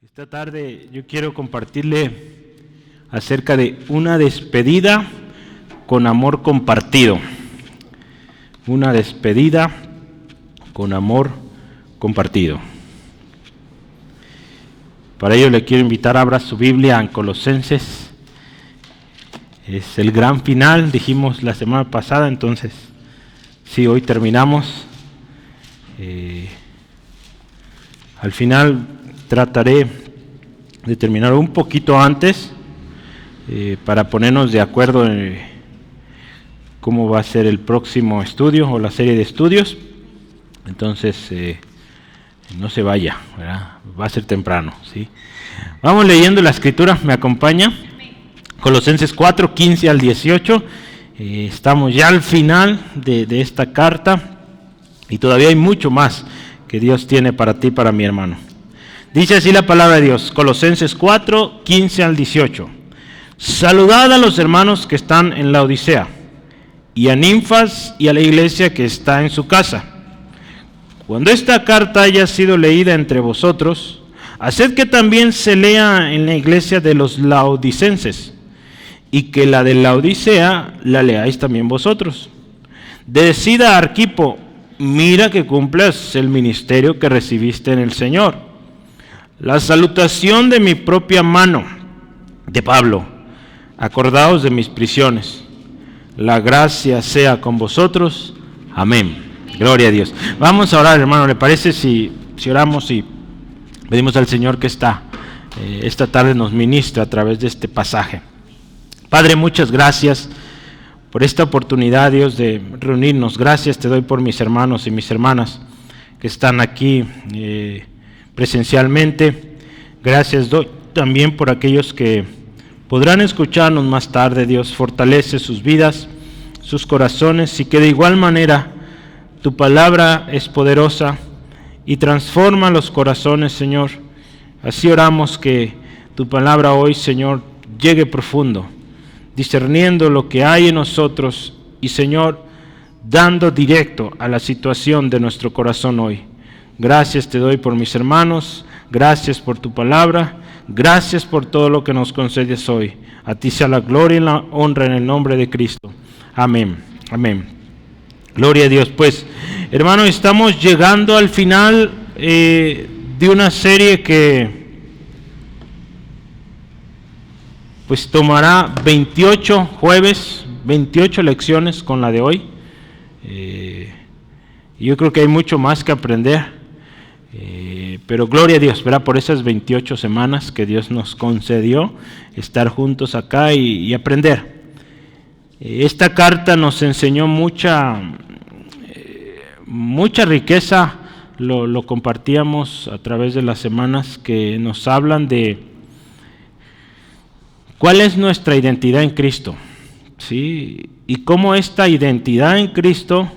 Esta tarde yo quiero compartirle acerca de una despedida con amor compartido. Una despedida con amor compartido. Para ello le quiero invitar a abrir su Biblia en Colosenses. Es el gran final, dijimos la semana pasada, entonces sí, hoy terminamos. Al final trataré de terminar un poquito antes para ponernos de acuerdo en cómo va a ser el próximo estudio o la serie de estudios. Entonces no se vaya, ¿verdad? Va a ser temprano, ¿sí? Vamos leyendo la escritura, ¿me acompaña? Colosenses 4, 15 al 18. Estamos ya al final de esta carta y todavía hay mucho más que Dios tiene para ti, para mi hermano. Dice así la palabra de Dios, Colosenses 4, 15 al 18. Saludad a los hermanos que están en la Odisea, y a Ninfas y a la iglesia que está en su casa. Cuando esta carta haya sido leída entre vosotros, haced que también se lea en la iglesia de los laodicenses, y que la de la Odisea la leáis también vosotros. Decid a Arquipo, mira que cumplas el ministerio que recibiste en el Señor. La salutación de mi propia mano, de Pablo. Acordaos de mis prisiones. La gracia sea con vosotros. Amén. Gloria a Dios. Vamos a orar, hermano. ¿Le parece si oramos y pedimos al Señor que esta tarde nos ministre a través de este pasaje? Padre, muchas gracias por esta oportunidad, Dios, de reunirnos. Gracias te doy por mis hermanos y mis hermanas que están aquí presencialmente. Gracias doy también por aquellos que podrán escucharnos más tarde. Dios, fortalece sus vidas, sus corazones, y que de igual manera tu palabra es poderosa y transforma los corazones, Señor. Así oramos que tu palabra hoy, Señor, llegue profundo, discerniendo lo que hay en nosotros y, Señor, dando directo a la situación de nuestro corazón hoy. Gracias te doy por mis hermanos, gracias por tu palabra, gracias por todo lo que nos concedes hoy. A ti sea la gloria y la honra en el nombre de Cristo. Amén, amén. Gloria a Dios. Pues, hermano, estamos llegando al final de una serie que pues tomará 28 jueves, 28 lecciones con la de hoy. Yo creo que hay mucho más que aprender. Pero gloria a Dios, ¿verdad? Por esas 28 semanas que Dios nos concedió estar juntos acá y aprender. Esta carta nos enseñó mucha riqueza, lo compartíamos a través de las semanas, que nos hablan de cuál es nuestra identidad en Cristo, ¿sí? Y cómo esta identidad en Cristo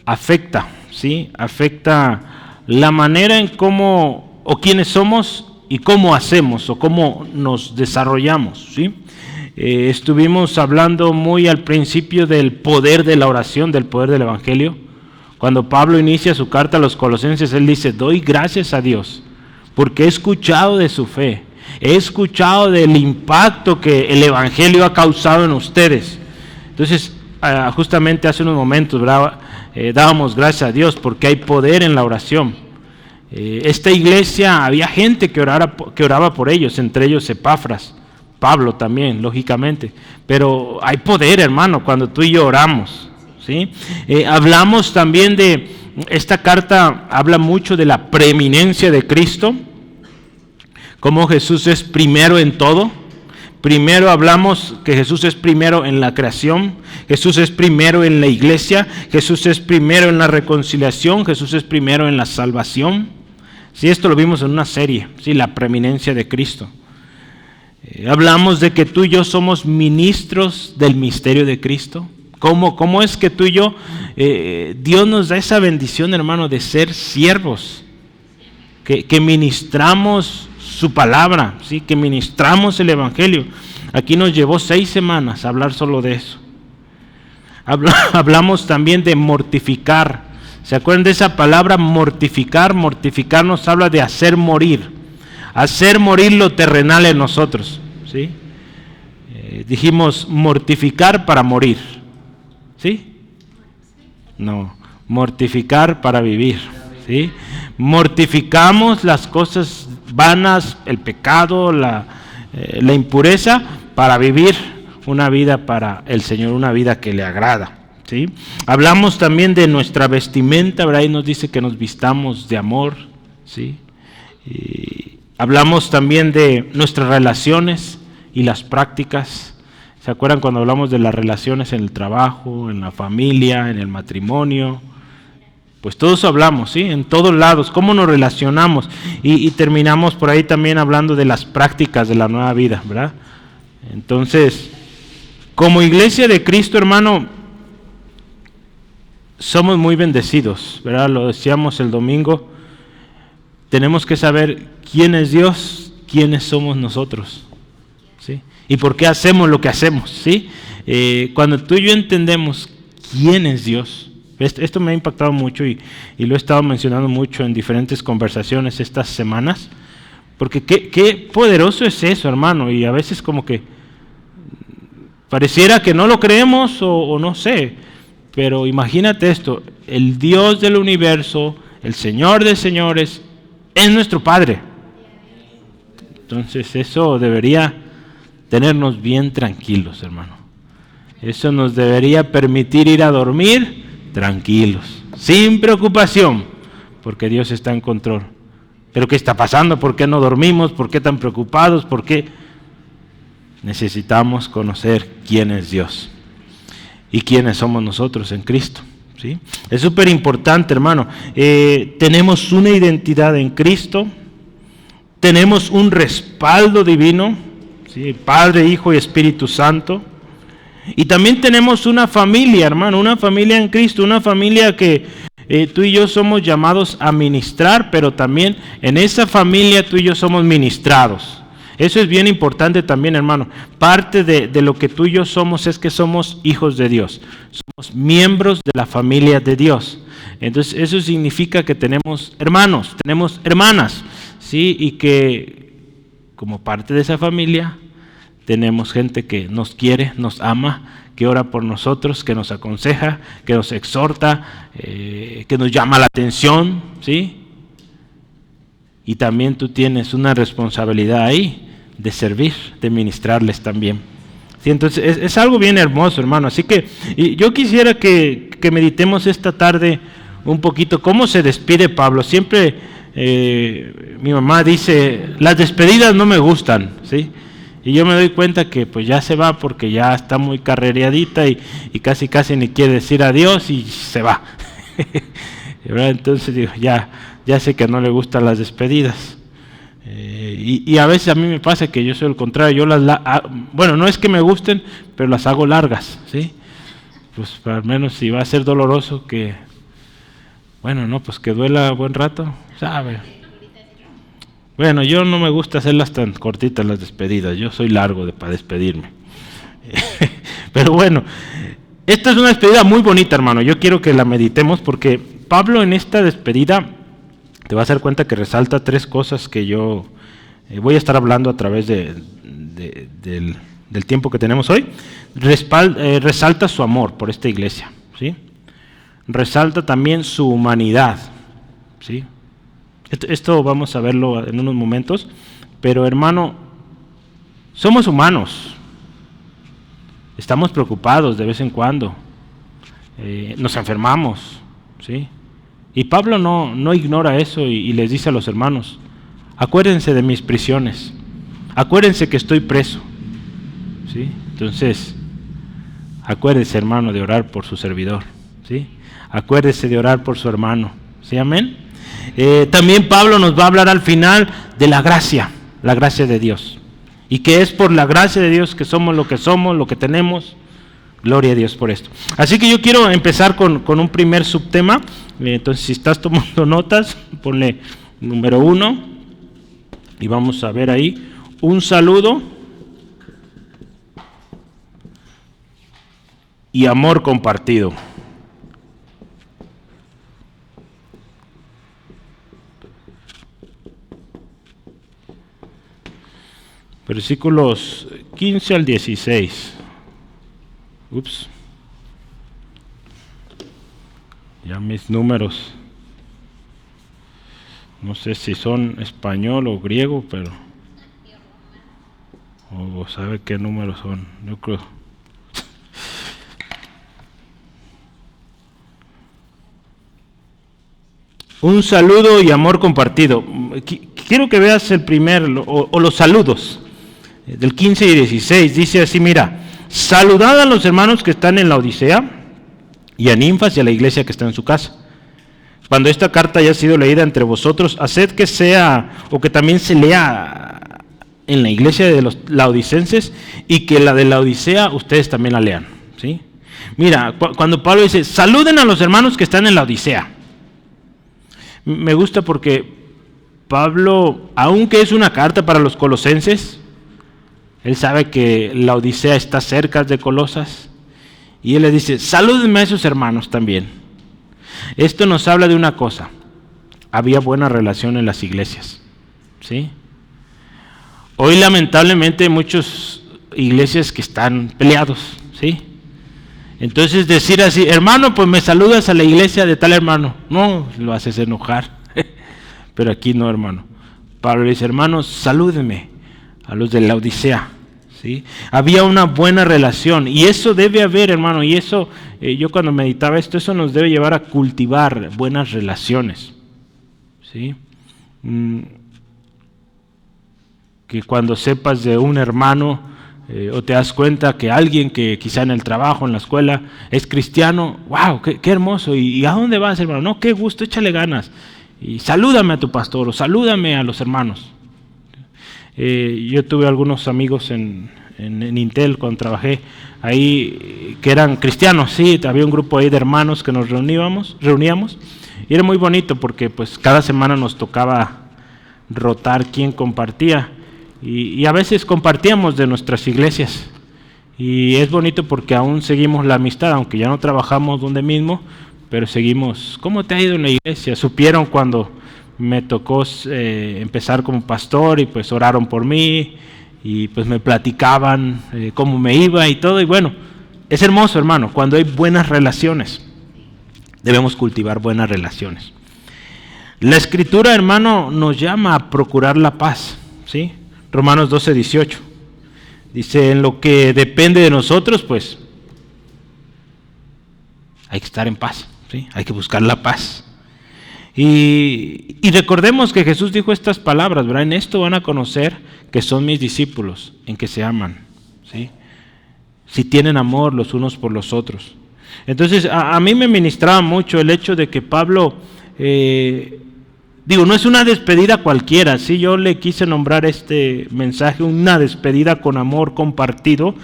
afecta, ¿sí? Afecta la manera en cómo o quiénes somos y cómo hacemos o cómo nos desarrollamos, ¿sí? Estuvimos hablando muy al principio del poder de la oración, del poder del Evangelio. Cuando Pablo inicia su carta a los Colosenses, él dice: doy gracias a Dios porque he escuchado de su fe, he escuchado del impacto que el Evangelio ha causado en ustedes. Entonces, justamente hace unos momentos, ¿verdad? Dábamos gracias a Dios porque hay poder en la oración. Esta iglesia, había gente que oraba por ellos, entre ellos Epafras, Pablo también, lógicamente. Pero hay poder, hermano, cuando tú y yo oramos, ¿sí? Hablamos también de, esta carta habla mucho de la preeminencia de Cristo, cómo Jesús es primero en todo. Primero hablamos que Jesús es primero en la creación, Jesús es primero en la iglesia, Jesús es primero en la reconciliación, Jesús es primero en la salvación. Sí, esto lo vimos en una serie, sí, la preeminencia de Cristo. Hablamos de que tú y yo somos ministros del misterio de Cristo. ¿Cómo es que tú y yo, Dios nos da esa bendición, hermano, de ser siervos, que ministramos su palabra, ¿sí? Que ministramos el Evangelio. Aquí nos llevó 6 semanas hablar solo de eso. Hablamos también de mortificar. ¿Se acuerdan de esa palabra mortificar? Mortificar nos habla de hacer morir. hacer morir lo terrenal en nosotros, ¿sí? Dijimos mortificar para morir, ¿sí? No, mortificar para vivir, ¿sí? Mortificamos las cosas vanas, el pecado, la impureza, para vivir una vida para el Señor, una vida que le agrada, ¿sí? Hablamos también de nuestra vestimenta, ¿verdad? Ahí nos dice que nos vistamos de amor, ¿sí? Y hablamos también de nuestras relaciones y las prácticas. ¿Se acuerdan cuando hablamos de las relaciones en el trabajo, en la familia, en el matrimonio? Pues todo eso hablamos, ¿sí? En todos lados, cómo nos relacionamos. Y terminamos por ahí también hablando de las prácticas de la nueva vida, ¿verdad? Entonces, como iglesia de Cristo, hermano, somos muy bendecidos, ¿verdad? Lo decíamos el domingo. Tenemos que saber quién es Dios, quiénes somos nosotros, ¿sí? Y por qué hacemos lo que hacemos, ¿sí? Cuando tú y yo entendemos quién es Dios, esto me ha impactado mucho y lo he estado mencionando mucho en diferentes conversaciones estas semanas, porque qué poderoso es eso, hermano, y a veces como que pareciera que no lo creemos o no sé, pero imagínate esto, el Dios del universo, el Señor de señores, es nuestro Padre. Entonces eso debería tenernos bien tranquilos, hermano. Eso nos debería permitir ir a dormir tranquilos, sin preocupación, porque Dios está en control. ¿Pero qué está pasando? ¿Por qué no dormimos? ¿Por qué tan preocupados? ¿Por qué? Necesitamos conocer quién es Dios y quiénes somos nosotros en Cristo, ¿sí? Es súper importante, hermano. Tenemos una identidad en Cristo, tenemos un respaldo divino, ¿sí? Padre, Hijo y Espíritu Santo. Y también tenemos una familia, hermano, una familia en Cristo, una familia que tú y yo somos llamados a ministrar, pero también en esa familia tú y yo somos ministrados. Eso es bien importante también, hermano. Parte de lo que tú y yo somos es que somos hijos de Dios. Somos miembros de la familia de Dios. Entonces eso significa que tenemos hermanos, tenemos hermanas, ¿sí? Y que como parte de esa familia tenemos gente que nos quiere, nos ama, que ora por nosotros, que nos aconseja, que nos exhorta, que nos llama la atención, ¿sí? Y también tú tienes una responsabilidad ahí de servir, de ministrarles también. ¿Sí? Entonces es algo bien hermoso, hermano. Así que yo quisiera que meditemos esta tarde un poquito cómo se despide Pablo. Siempre mi mamá dice, las despedidas no me gustan, ¿sí? Y yo me doy cuenta que pues ya se va porque ya está muy carrereadita y casi ni quiere decir adiós y se va. Entonces digo, ya sé que no le gustan las despedidas. Y a veces a mí me pasa que yo soy el contrario, bueno, no es que me gusten, pero las hago largas, ¿sí? Pues al menos si va a ser doloroso que, bueno, no, pues que duela buen rato, ¿sabe? Bueno, yo no me gusta hacerlas tan cortitas las despedidas, yo soy largo para despedirme. Pero bueno, esta es una despedida muy bonita, hermano, yo quiero que la meditemos porque Pablo en esta despedida te vas a dar cuenta que resalta tres cosas que yo voy a estar hablando a través del tiempo que tenemos hoy. Resalta su amor por esta iglesia, ¿sí? Resalta también su humanidad, ¿sí? Esto vamos a verlo en unos momentos, pero hermano, somos humanos, estamos preocupados de vez en cuando, nos enfermamos, ¿sí? Y Pablo no ignora eso y les dice a los hermanos, acuérdense de mis prisiones, acuérdense que estoy preso, ¿sí? Entonces, acuérdese, hermano, de orar por su servidor, ¿sí? Acuérdese de orar por su hermano, ¿sí? Amén. También Pablo nos va a hablar al final de la gracia de Dios, y que es por la gracia de Dios que somos, lo que tenemos. Gloria a Dios por esto. Así que yo quiero empezar con un primer subtema. Entonces, si estás tomando notas, ponle número 1 y vamos a ver ahí un saludo y amor compartido. versículos 15 al 16. Ups. Ya mis números, no sé si son español o griego, pero o sabe qué números son, yo creo. Un saludo y amor compartido. Quiero que veas el primer, o los saludos, del 15 y 16. Dice así, mira, saludad a los hermanos que están en la Odisea, y a Ninfas y a la iglesia que está en su casa. Cuando esta carta haya sido leída entre vosotros, haced que sea, o que también se lea en la iglesia de los laodicenses, y que la de la Odisea ustedes también la lean, ¿sí? Mira, cuando Pablo dice, saluden a los hermanos que están en la Odisea, me gusta porque Pablo, aunque es una carta para los colosenses, él sabe que la Odisea está cerca de Colosas, y él le dice, salúdenme a esos hermanos también. Esto nos habla de una cosa, había buena relación en las iglesias, ¿sí? Hoy lamentablemente hay muchas iglesias que están peleados, ¿sí? Entonces decir así, hermano, pues me saludas a la iglesia de tal hermano, no, lo haces enojar, pero aquí no, hermano. Pablo dice, hermanos, salúdenme a los de la Odisea, ¿sí? Había una buena relación, y eso debe haber, hermano, y eso, yo cuando meditaba esto, eso nos debe llevar a cultivar buenas relaciones, ¿sí? Que cuando sepas de un hermano, o te das cuenta que alguien que quizá en el trabajo, en la escuela, es cristiano, wow, qué hermoso, ¿y a dónde vas, hermano? No, qué gusto, échale ganas, y salúdame a tu pastor, o salúdame a los hermanos. Yo tuve algunos amigos en Intel cuando trabajé ahí que eran cristianos, sí, había un grupo ahí de hermanos que nos reuníamos, y era muy bonito porque pues cada semana nos tocaba rotar quién compartía, y a veces compartíamos de nuestras iglesias, y es bonito porque aún seguimos la amistad, aunque ya no trabajamos donde mismo, pero seguimos. ¿Cómo te ha ido en la iglesia? Supieron cuando me tocó empezar como pastor, y pues oraron por mí, y pues me platicaban cómo me iba y todo, y bueno, es hermoso, hermano, cuando hay buenas relaciones. Debemos cultivar buenas relaciones. La Escritura, hermano, nos llama a procurar la paz, ¿sí? Romanos 12:18. Dice, en lo que depende de nosotros, pues, hay que estar en paz, ¿sí? Hay que buscar la paz. Y recordemos que Jesús dijo estas palabras, ¿verdad? En esto van a conocer que son mis discípulos, en que se aman, ¿sí? Si tienen amor los unos por los otros. Entonces, a mí me ministraba mucho el hecho de que Pablo, no es una despedida cualquiera, ¿sí? Yo le quise nombrar este mensaje una despedida con amor compartido,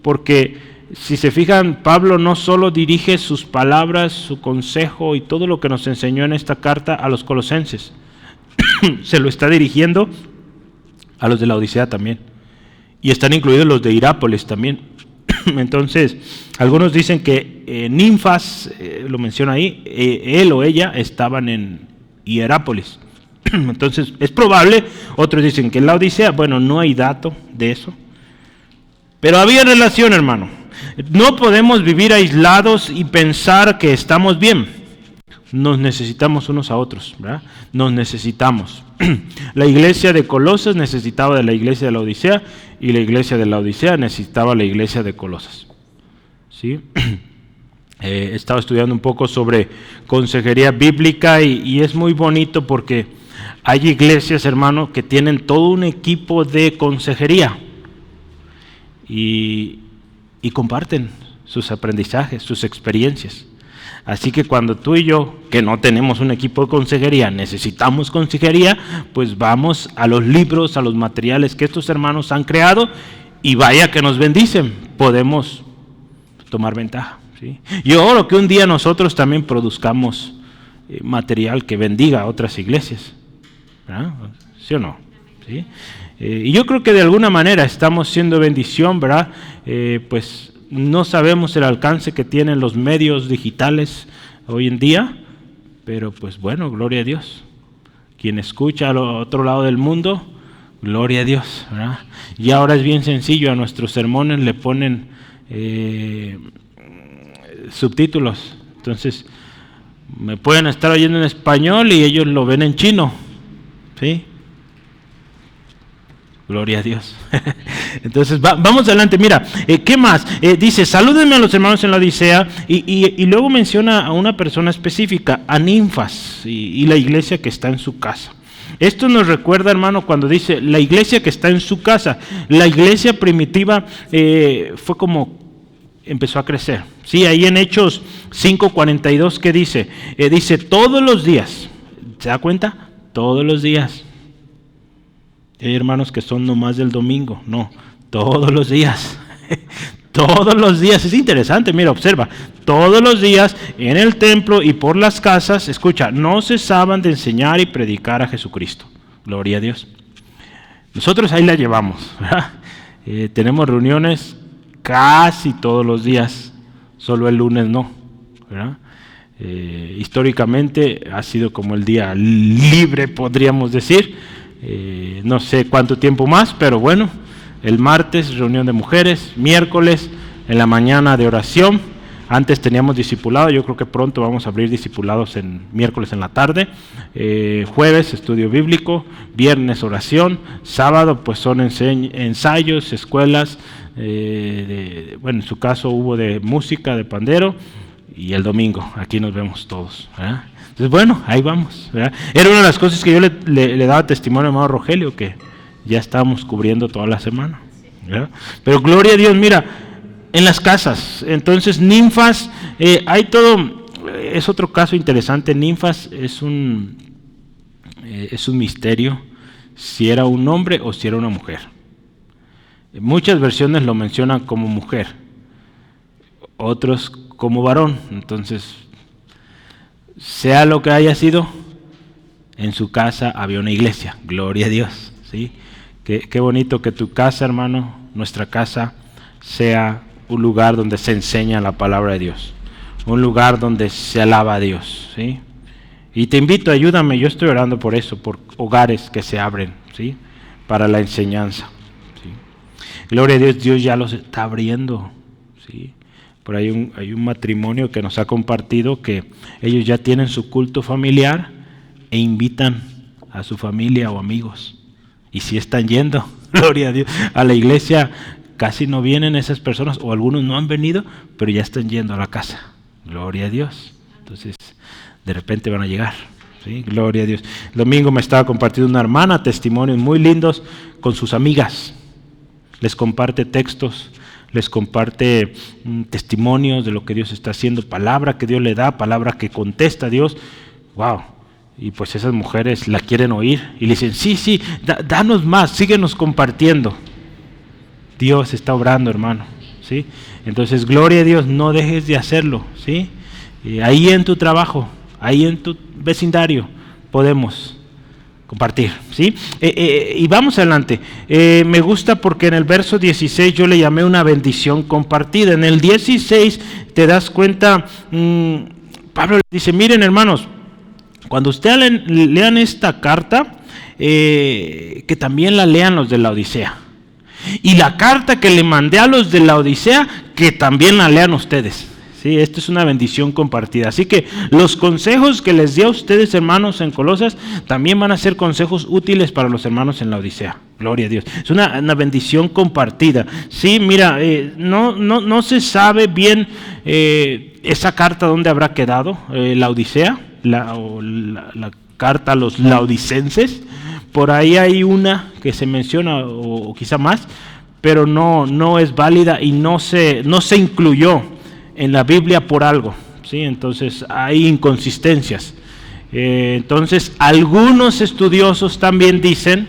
porque si se fijan, Pablo no solo dirige sus palabras, su consejo y todo lo que nos enseñó en esta carta a los colosenses, se lo está dirigiendo a los de la Odisea también, y están incluidos los de Hierápolis también. Entonces, algunos dicen que Ninfas, lo menciona ahí, él o ella estaban en Hierápolis. Entonces, es probable. Otros dicen que en la Odisea, bueno, no hay dato de eso, pero había relación, hermano. No podemos vivir aislados y pensar que estamos bien. Nos necesitamos unos a otros, ¿verdad? Nos necesitamos. La iglesia de Colosas necesitaba de la iglesia de la Odisea, y la iglesia de la Odisea necesitaba la iglesia de Colosas, ¿sí? He estado estudiando un poco sobre consejería bíblica, y es muy bonito porque hay iglesias, hermano, que tienen todo un equipo de consejería y comparten sus aprendizajes, sus experiencias. Así que cuando tú y yo, que no tenemos un equipo de consejería, necesitamos consejería, pues vamos a los libros, a los materiales que estos hermanos han creado, y vaya que nos bendicen, podemos tomar ventaja, ¿sí? Yo oro que un día nosotros también produzcamos material que bendiga a otras iglesias, ¿verdad? ¿Sí o no? ¿Sí? Y yo creo que de alguna manera estamos siendo bendición, ¿verdad? Pues no sabemos el alcance que tienen los medios digitales hoy en día, pero pues bueno, gloria a Dios. Quien escucha al otro lado del mundo, Gloria a Dios, ¿verdad? Y ahora es bien sencillo, a nuestros sermones le ponen subtítulos. Entonces, me pueden estar oyendo en español y ellos lo ven en chino, ¿sí? Gloria a Dios. Entonces, vamos adelante. Mira, ¿qué más? Dice, salúdenme a los hermanos en la Odisea, y luego menciona a una persona específica, a Ninfas, y la iglesia que está en su casa. Esto nos recuerda, hermano, cuando dice la iglesia que está en su casa. La iglesia primitiva fue como empezó a crecer. Sí, ahí en Hechos 5:42, ¿qué dice? Dice, todos los días, ¿se da cuenta? Todos los días. Hay hermanos que son nomás del domingo, no, todos los días. Todos los días, es interesante, mira, observa, todos los días en el templo y por las casas, escucha, no cesaban de enseñar y predicar a Jesucristo. Gloria a Dios. Nosotros ahí la llevamos, ¿verdad? Tenemos reuniones casi todos los días, solo el lunes no, ¿verdad? Históricamente ha sido como el día libre, podríamos decir, no sé cuánto tiempo más, pero bueno, el martes reunión de mujeres, miércoles en la mañana de oración, antes teníamos discipulado, yo creo que pronto vamos a abrir discipulados en miércoles en la tarde, jueves estudio bíblico, viernes oración, sábado pues son ensayos, escuelas, bueno, en su caso hubo de música, de pandero, y el domingo, aquí nos vemos todos, ¿verdad? Entonces bueno, ahí vamos, ¿verdad? Era una de las cosas que yo le daba testimonio al hermano Rogelio, que ya estábamos cubriendo toda la semana, ¿verdad? Pero gloria a Dios, mira, en las casas, entonces Ninfas, hay todo, es otro caso interesante. Ninfas es un misterio, si era un hombre o si era una mujer. Muchas versiones lo mencionan como mujer, otros como varón. Entonces, sea lo que haya sido, en su casa había una iglesia, gloria a Dios, ¿sí? Qué bonito que tu casa, hermano, nuestra casa, sea un lugar donde se enseña la palabra de Dios, un lugar donde se alaba a Dios, ¿sí? Y te invito, ayúdame, yo estoy orando por eso, por hogares que se abren, ¿sí? Para la enseñanza, ¿sí? Gloria a Dios, Dios ya los está abriendo, ¿sí? Por ahí hay un matrimonio que nos ha compartido que ellos ya tienen su culto familiar e invitan a su familia o amigos. Y si están yendo, gloria a Dios, a la iglesia casi no vienen esas personas, o algunos no han venido, pero ya están yendo a la casa. Gloria a Dios. Entonces, de repente van a llegar. ¿Sí? Gloria a Dios. El domingo me estaba compartiendo una hermana testimonios muy lindos con sus amigas. Les comparte textos, les comparte testimonios de lo que Dios está haciendo, palabra que Dios le da, palabra que contesta a Dios. ¡Wow! Y pues esas mujeres la quieren oír y le dicen, sí, danos más, síguenos compartiendo. Dios está obrando, hermano, ¿sí? Entonces, gloria a Dios, no dejes de hacerlo, ¿sí? Ahí en tu trabajo, ahí en tu vecindario, podemos compartir, ¿sí? Y vamos adelante. Me gusta porque en el verso 16 yo le llamé una bendición compartida. En el 16 te das cuenta, Pablo dice, miren hermanos, cuando ustedes lean esta carta, que también la lean los de la Odisea. Y la carta que le mandé a los de la Odisea, que también la lean ustedes. Sí, esto es una bendición compartida. Así que los consejos que les di a ustedes, hermanos, en Colosas, también van a ser consejos útiles para los hermanos en la Odisea. Gloria a Dios. Es una bendición compartida. Sí, mira, no se sabe bien esa carta dónde habrá quedado, la Odisea, la carta a los laodicenses. Por ahí hay una que se menciona, o quizá más, pero no es válida y no se incluyó en la Biblia por algo, ¿sí? Entonces hay inconsistencias. Entonces algunos estudiosos también dicen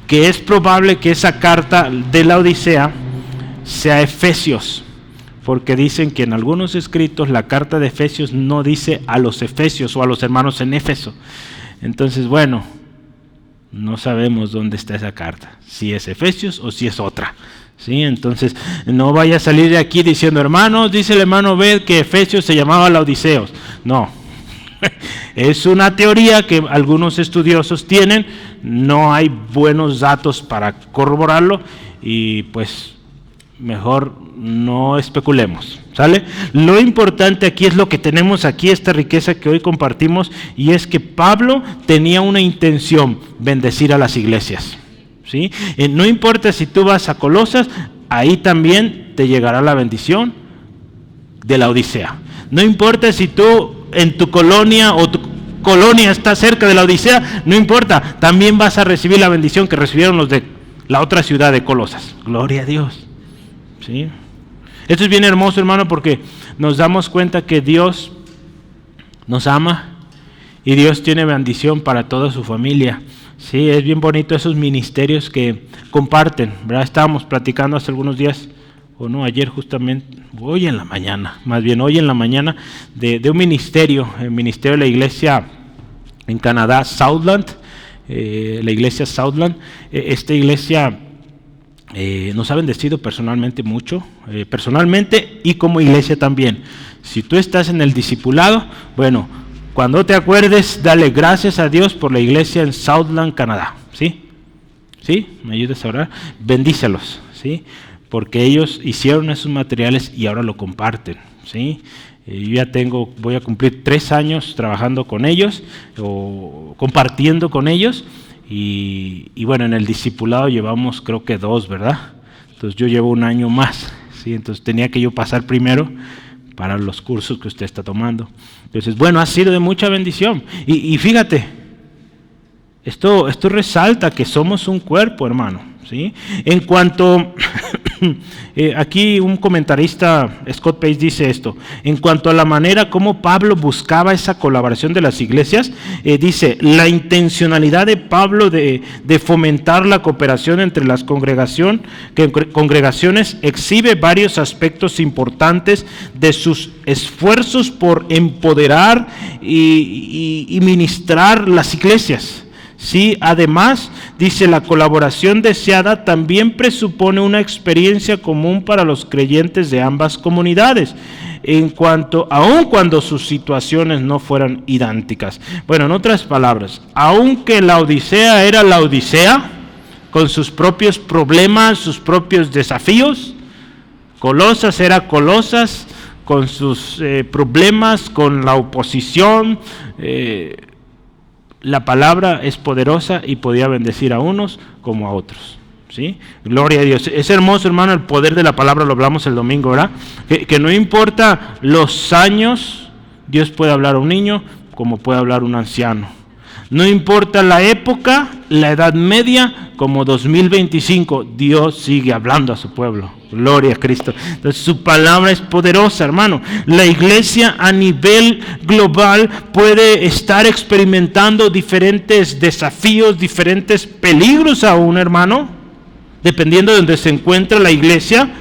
que es probable que esa carta de la Odisea sea Efesios, porque dicen que en algunos escritos la carta de Efesios no dice a los efesios o a los hermanos en Éfeso. Entonces, bueno, no sabemos dónde está esa carta, si es Efesios o si es otra. ¿Sí? Entonces, no vaya a salir de aquí diciendo, hermanos, dice el hermano Bed que Efesios se llamaba Laodiceos. No, es una teoría que algunos estudiosos tienen. no hay buenos datos para corroborarlo y pues mejor no especulemos, ¿sale? Lo importante aquí es lo que tenemos aquí, esta riqueza que hoy compartimos, y es que Pablo tenía una intención: bendecir a las iglesias, ¿sí? No importa si tú vas a Colosas, ahí también te llegará la bendición de la Odisea. No importa si tú en tu colonia o tu colonia está cerca de la Odisea, no importa, también vas a recibir la bendición que recibieron los de la otra ciudad de Colosas. Gloria a Dios. ¿Sí? Esto es bien hermoso, hermano, porque nos damos cuenta que Dios nos ama y Dios tiene bendición para toda su familia. Sí, es bien bonito esos ministerios que comparten, ¿verdad? Estábamos platicando hace algunos días, o no, ayer justamente, hoy en la mañana, de un ministerio, el ministerio de la iglesia en Canadá, Southland, la iglesia Southland. Esta iglesia nos ha bendecido personalmente mucho, personalmente y como iglesia también. Si tú estás en el discipulado, bueno, cuando te acuerdes, dale gracias a Dios por la iglesia en Southland, Canadá, ¿sí? ¿Sí? ¿Me ayudas a orar? Bendícelos, ¿sí? Porque ellos hicieron esos materiales y ahora lo comparten, ¿sí? Yo ya voy a cumplir 3 años trabajando con ellos, o compartiendo con ellos. Y bueno, en el discipulado llevamos creo que 2, ¿verdad? Entonces yo llevo 1 año más, ¿sí? Entonces tenía que yo pasar primero para los cursos que usted está tomando. Entonces, bueno, ha sido de mucha bendición. Y fíjate, esto resalta que somos un cuerpo, hermano, ¿sí? En cuanto... aquí un comentarista, Scott Pace, dice esto: en cuanto a la manera como Pablo buscaba esa colaboración de las iglesias, dice, la intencionalidad de Pablo de fomentar la cooperación entre las congregaciones exhibe varios aspectos importantes de sus esfuerzos por empoderar y ministrar las iglesias. Sí, además, dice, la colaboración deseada también presupone una experiencia común para los creyentes de ambas comunidades, aun cuando sus situaciones no fueran idénticas. Bueno, en otras palabras, aunque la Odisea era la Odisea, con sus propios problemas, sus propios desafíos, Colosas era Colosas, con sus problemas, con la oposición, la palabra es poderosa y podía bendecir a unos como a otros, ¿sí? Gloria a Dios. Es hermoso, hermano, el poder de la palabra, lo hablamos el domingo, ¿verdad? Que no importa los años, Dios puede hablar a un niño como puede hablar a un anciano. No importa la época, la edad media, como 2025, Dios sigue hablando a su pueblo. Gloria a Cristo. Entonces su palabra es poderosa, hermano. La iglesia a nivel global puede estar experimentando diferentes desafíos, diferentes peligros aún, hermano, dependiendo de donde se encuentra la iglesia.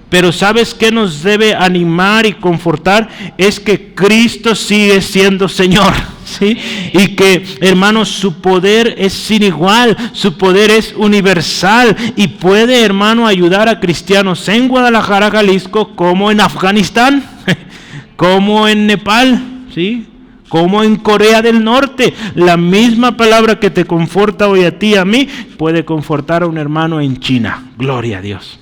Pero ¿sabes qué nos debe animar y confortar? Es que Cristo sigue siendo Señor, ¿sí? Y que, hermanos, su poder es sin igual, su poder es universal y puede, hermano, ayudar a cristianos en Guadalajara, Jalisco, como en Afganistán, como en Nepal, ¿sí? Como en Corea del Norte. La misma palabra que te conforta hoy a ti y a mí puede confortar a un hermano en China. Gloria a Dios.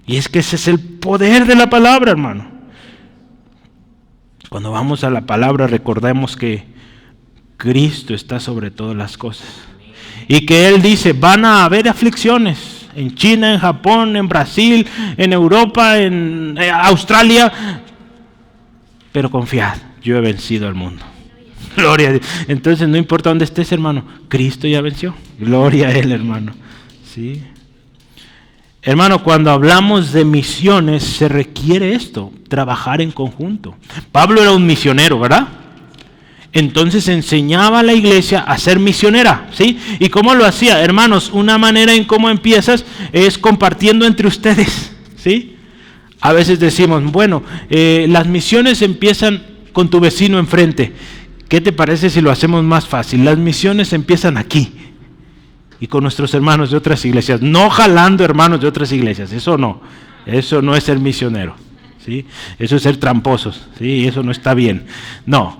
Y es que ese es el poder de la palabra, hermano. Cuando vamos a la palabra, recordemos que Cristo está sobre todas las cosas. Y que Él dice, van a haber aflicciones en China, en Japón, en Brasil, en Europa, en Australia. Pero confiad, yo he vencido al mundo. Gloria a Dios. Entonces no importa dónde estés, hermano, Cristo ya venció. Gloria a Él, hermano. ¿Sí? Hermano, cuando hablamos de misiones se requiere esto, trabajar en conjunto. Pablo era un misionero, ¿verdad? Entonces enseñaba a la iglesia a ser misionera, ¿sí? ¿Y cómo lo hacía? Hermanos, una manera en cómo empiezas es compartiendo entre ustedes, ¿sí? A veces decimos, bueno, las misiones empiezan con tu vecino enfrente. ¿Qué te parece si lo hacemos más fácil? Las misiones empiezan aquí. Y con nuestros hermanos de otras iglesias, no jalando hermanos de otras iglesias, eso no es ser misionero, ¿sí? Eso es ser tramposos, ¿sí? Eso no está bien. No,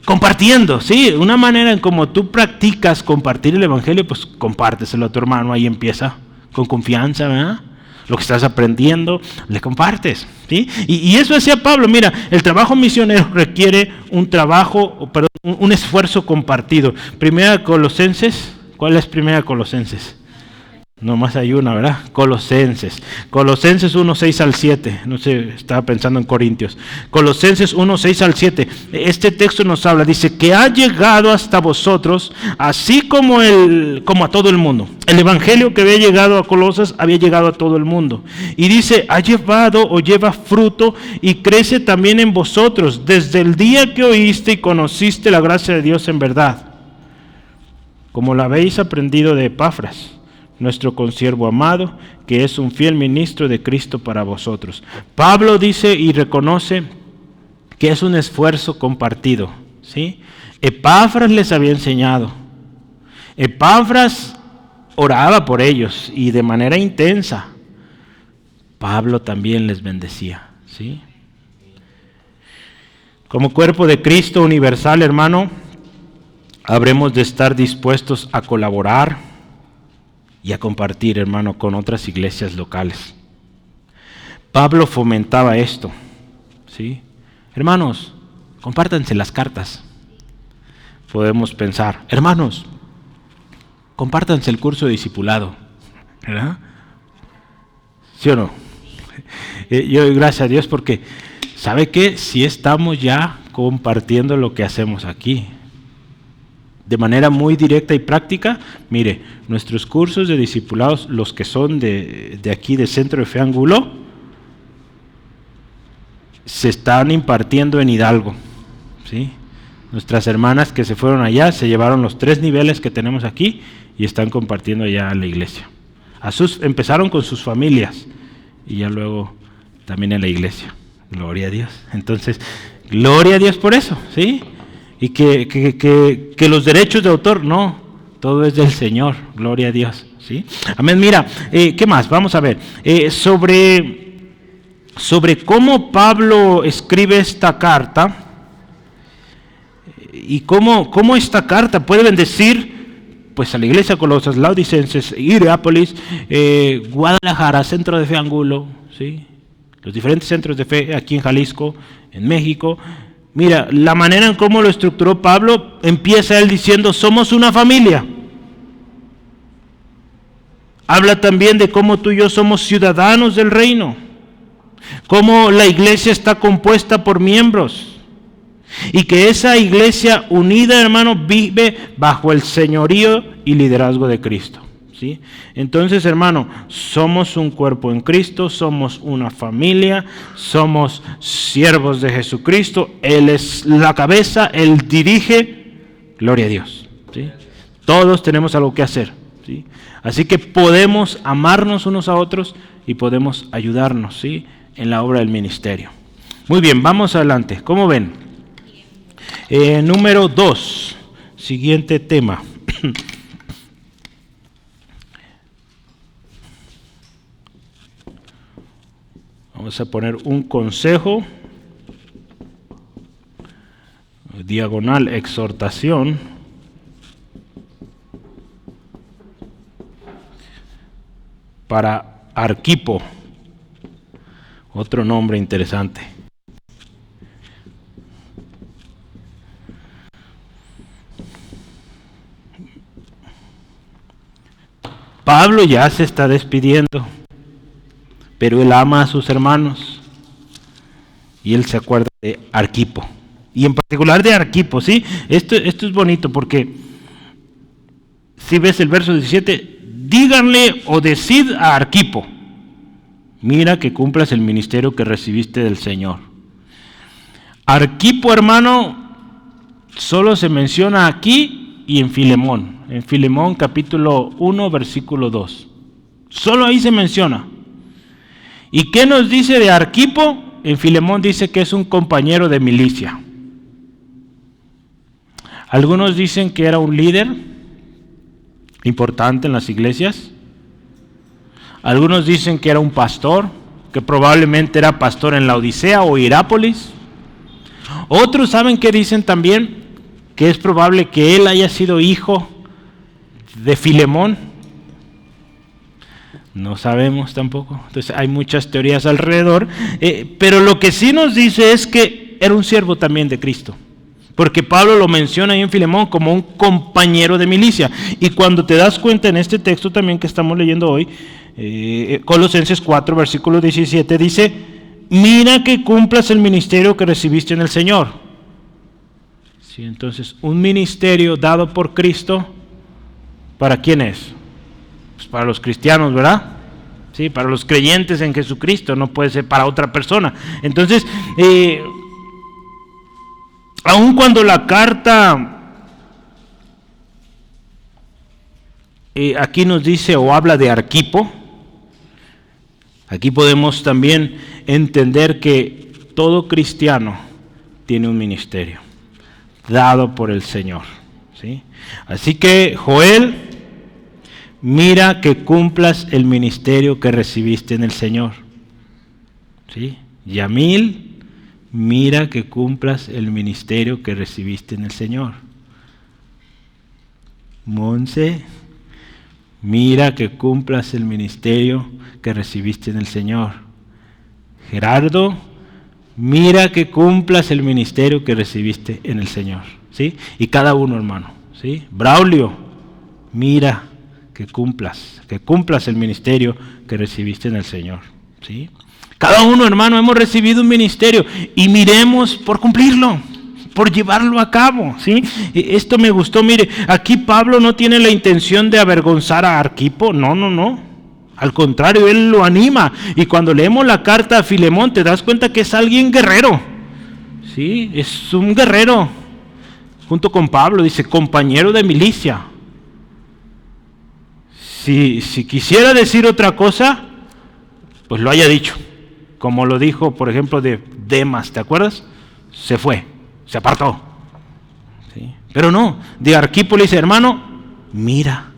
compartiendo, ¿sí? Una manera en como tú practicas compartir el evangelio, pues compárteselo a tu hermano, ahí empieza con confianza, ¿verdad? Lo que estás aprendiendo, le compartes, ¿sí? Y eso hacía Pablo. Mira, el trabajo misionero requiere un esfuerzo compartido. Primera Colosenses, ¿cuál es Primera Colosenses? Nomás hay una, ¿verdad? Colosenses 1, 6 al 7. No sé, estaba pensando en Corintios. Colosenses 1, 6 al 7. Este texto nos habla, dice, que ha llegado hasta vosotros, así como a todo el mundo. El evangelio que había llegado a Colosas había llegado a todo el mundo. Y dice, ha llevado o lleva fruto y crece también en vosotros, desde el día que oíste y conociste la gracia de Dios en verdad, como la habéis aprendido de Epafras, nuestro consiervo amado, que es un fiel ministro de Cristo para vosotros. Pablo dice y reconoce que es un esfuerzo compartido, ¿sí? Epafras les había enseñado. Epafras oraba por ellos y de manera intensa. Pablo también les bendecía, ¿sí? Como cuerpo de Cristo universal, hermano, habremos de estar dispuestos a colaborar y a compartir, hermano, con otras iglesias locales. Pablo fomentaba esto, ¿sí? Hermanos, compártanse las cartas. Podemos pensar, hermanos, compártanse el curso de discipulado, ¿verdad? ¿Sí o no? Yo doy gracias a Dios porque, ¿sabe qué? Si estamos ya compartiendo lo que hacemos aquí. De manera muy directa y práctica, mire, nuestros cursos de discipulados, los que son de aquí, de Centro de Fe Ángulo, se están impartiendo en Hidalgo, ¿sí? Nuestras hermanas que se fueron allá, se llevaron los 3 niveles que tenemos aquí y están compartiendo allá en la iglesia. Empezaron con sus familias y ya luego también en la iglesia. Gloria a Dios. Entonces, gloria a Dios por eso, ¿sí? Y que los derechos de autor, no, todo es del Señor, gloria a Dios, ¿sí? Amén. Mira, ¿qué más? Vamos a ver, sobre cómo Pablo escribe esta carta y cómo esta carta puede bendecir pues a la iglesia Colosas, Laodicenses, Hierápolis, Guadalajara, Centro de Fe Ángulo, ¿sí? Los diferentes centros de fe aquí en Jalisco, en México. Mira, la manera en cómo lo estructuró Pablo, empieza él diciendo, somos una familia. Habla también de cómo tú y yo somos ciudadanos del reino, cómo la iglesia está compuesta por miembros, y que esa iglesia unida, hermano, vive bajo el señorío y liderazgo de Cristo. ¿Sí? Entonces, hermano, somos un cuerpo en Cristo, somos una familia, somos siervos de Jesucristo, Él es la cabeza, Él dirige, gloria a Dios, ¿sí? Todos tenemos algo que hacer, ¿sí? Así que podemos amarnos unos a otros y podemos ayudarnos, ¿sí? En la obra del ministerio. Muy bien, vamos adelante, ¿cómo ven? Número 2, siguiente tema. Vamos a poner un consejo, diagonal exhortación, para Arquipo, otro nombre interesante. Pablo ya se está despidiendo, pero él ama a sus hermanos y él se acuerda de Arquipo, y en particular de Arquipo, ¿sí? Esto es bonito porque si ves el verso 17, díganle o decid a Arquipo, mira que cumplas el ministerio que recibiste del Señor. Arquipo, hermano, solo se menciona aquí y en Filemón capítulo 1 versículo 2, solo ahí se menciona. ¿Y qué nos dice de Arquipo? En Filemón dice que es un compañero de milicia. Algunos dicen que era un líder importante en las iglesias. Algunos dicen que era un pastor que probablemente era pastor en Laodicea o Hierápolis. Otros saben que dicen también que es probable que él haya sido hijo de Filemón. No sabemos tampoco. Entonces hay muchas teorías alrededor. Pero lo que sí nos dice es que era un siervo también de Cristo. Porque Pablo lo menciona ahí en Filemón como un compañero de milicia. Y cuando te das cuenta en este texto también que estamos leyendo hoy, Colosenses 4, versículo 17, dice: mira que cumplas el ministerio que recibiste en el Señor. Sí, entonces, un ministerio dado por Cristo, ¿para quién es? Pues para los cristianos, ¿verdad? Sí, para los creyentes en Jesucristo, no puede ser para otra persona. Entonces, aun cuando la carta aquí nos dice o habla de Arquipo, aquí podemos también entender que todo cristiano tiene un ministerio dado por el Señor, ¿sí? Así que, Joel, mira que cumplas el ministerio que recibiste en el Señor, ¿sí? Yamil, mira que cumplas el ministerio que recibiste en el Señor. Monse, mira que cumplas el ministerio que recibiste en el Señor. Gerardo, mira que cumplas el ministerio que recibiste en el Señor, ¿sí? Y cada uno, hermano, ¿sí? Braulio, mira que cumplas el ministerio que recibiste en el Señor, ¿sí? Cada uno, hermano, hemos recibido un ministerio y miremos por cumplirlo, por llevarlo a cabo, ¿sí? Esto me gustó, mire, aquí Pablo no tiene la intención de avergonzar a Arquipo, no. Al contrario, él lo anima. Y cuando leemos la carta a Filemón, te das cuenta que es alguien guerrero, ¿sí? Es un guerrero. Junto con Pablo, dice, compañero de milicia. Si quisiera decir otra cosa, pues lo haya dicho. Como lo dijo, por ejemplo, de Demas, ¿te acuerdas? Se fue, se apartó, ¿sí? Pero no, de Arquipo le dice: hermano, mira,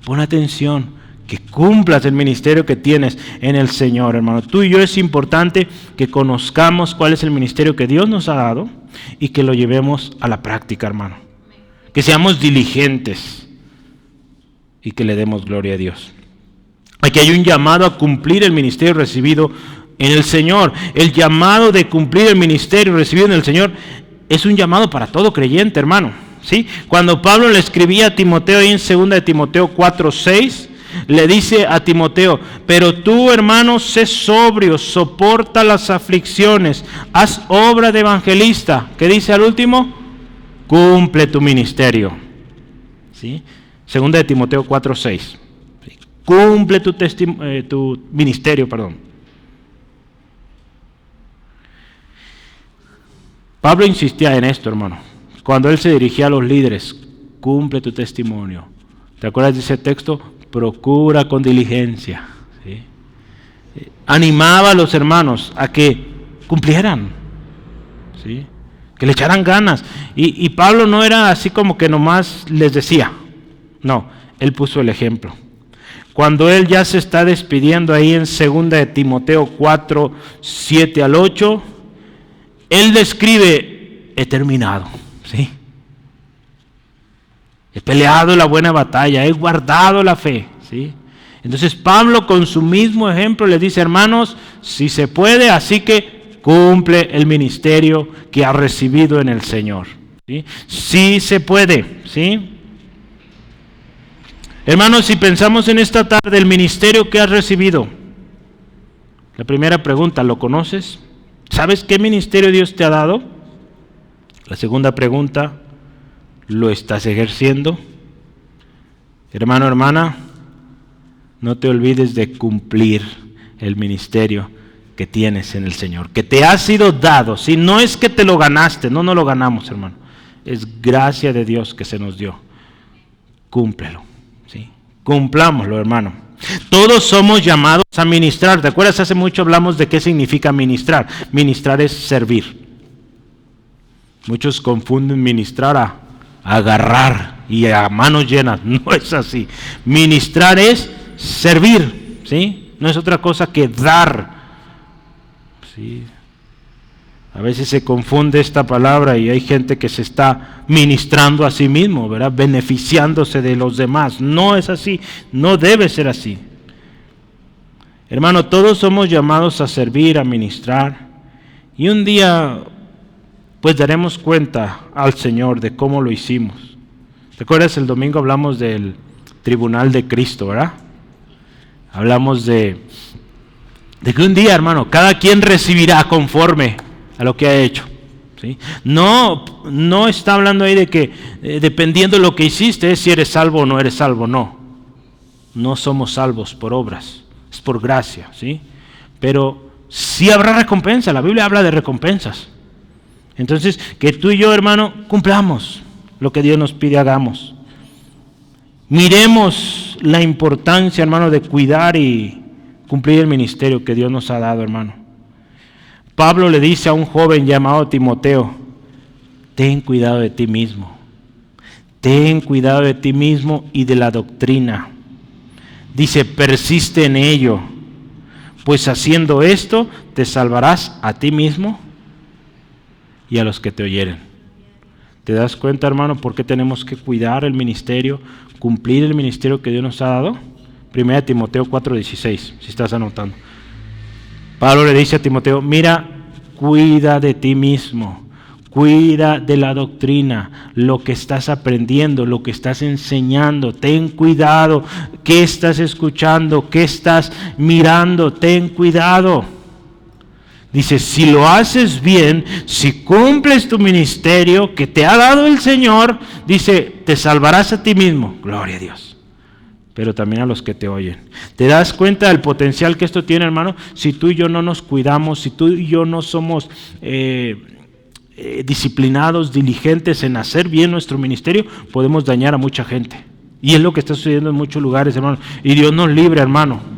pon atención, que cumplas el ministerio que tienes en el Señor, hermano. Tú y yo es importante que conozcamos cuál es el ministerio que Dios nos ha dado y que lo llevemos a la práctica, hermano. Que seamos diligentes y que le demos gloria a Dios. Aquí hay un llamado a cumplir el ministerio recibido en el Señor. El llamado de cumplir el ministerio recibido en el Señor es un llamado para todo creyente, hermano, ¿sí? Cuando Pablo le escribía a Timoteo ahí en 2 de Timoteo 4:6, le dice a Timoteo: pero tú, hermano, sé sobrio, soporta las aflicciones, haz obra de evangelista. ¿Qué dice al último? Cumple tu ministerio, ¿sí? 2 de Timoteo 4:6. ¿Sí? Cumple tu ministerio, perdón. Pablo insistía en esto, hermano. Cuando él se dirigía a los líderes: cumple tu testimonio. ¿Te acuerdas de ese texto? Procura con diligencia, ¿sí? Animaba a los hermanos a que cumplieran, ¿sí? Que le echaran ganas. Y Pablo no era así como que nomás les decía. No, él puso el ejemplo. Cuando él ya se está despidiendo ahí en 2 de Timoteo 4, 7 al 8, él describe: he terminado, ¿sí? He peleado la buena batalla, he guardado la fe, ¿sí? Entonces Pablo, con su mismo ejemplo, le dice: hermanos, si se puede, así que cumple el ministerio que has recibido en el Señor, ¿sí? Sí se puede, ¿sí? Hermanos, si pensamos en esta tarde el ministerio que has recibido, la primera pregunta: ¿lo conoces? ¿Sabes qué ministerio Dios te ha dado? La segunda pregunta: ¿lo estás ejerciendo? Hermano, hermana, no te olvides de cumplir el ministerio que tienes en el Señor, que te ha sido dado. Si no es que te lo ganaste, no lo ganamos, hermano. Es gracia de Dios que se nos dio. Cúmplelo, ¿sí? Cumplámoslo, hermano. Todos somos llamados a ministrar. ¿Te acuerdas? Hace mucho hablamos de qué significa ministrar. Ministrar es servir. Muchos confunden ministrar a agarrar y a manos llenas. No es así. Ministrar es servir, ¿sí? No es otra cosa que dar. Sí. A veces se confunde esta palabra y hay gente que se está ministrando a sí mismo, ¿verdad? Beneficiándose de los demás. No es así, no debe ser así. Hermano, todos somos llamados a servir, a ministrar, y un día pues daremos cuenta al Señor de cómo lo hicimos. ¿Recuerdas? El domingo hablamos del tribunal de Cristo, ¿verdad? Hablamos de que un día, hermano, cada quien recibirá conforme a lo que ha hecho, ¿sí? No está hablando ahí de que dependiendo de lo que hiciste, si eres salvo o no eres salvo, no. No somos salvos por obras, es por gracia, ¿sí? Pero sí habrá recompensa, la Biblia habla de recompensas. Entonces, que tú y yo, hermano, cumplamos lo que Dios nos pide hagamos. Miremos la importancia, hermano, de cuidar y cumplir el ministerio que Dios nos ha dado, hermano. Pablo le dice a un joven llamado Timoteo, ten cuidado de ti mismo. Ten cuidado de ti mismo y de la doctrina. Dice, persiste en ello, pues haciendo esto te salvarás a ti mismo y a los que te oyeren. ¿Te das cuenta, hermano, por qué tenemos que cuidar el ministerio, cumplir el ministerio que Dios nos ha dado? 1 Timoteo 4:16, si estás anotando. Pablo le dice a Timoteo, mira, cuida de ti mismo, cuida de la doctrina, lo que estás aprendiendo, lo que estás enseñando, ten cuidado, qué estás escuchando, qué estás mirando, ten cuidado. Dice, si lo haces bien, si cumples tu ministerio que te ha dado el Señor, dice, te salvarás a ti mismo, gloria a Dios, pero también a los que te oyen. ¿Te das cuenta del potencial que esto tiene, hermano? Si tú y yo no nos cuidamos, si tú y yo no somos disciplinados, diligentes en hacer bien nuestro ministerio, podemos dañar a mucha gente. Y es lo que está sucediendo en muchos lugares, hermano. Y Dios nos libre, hermano.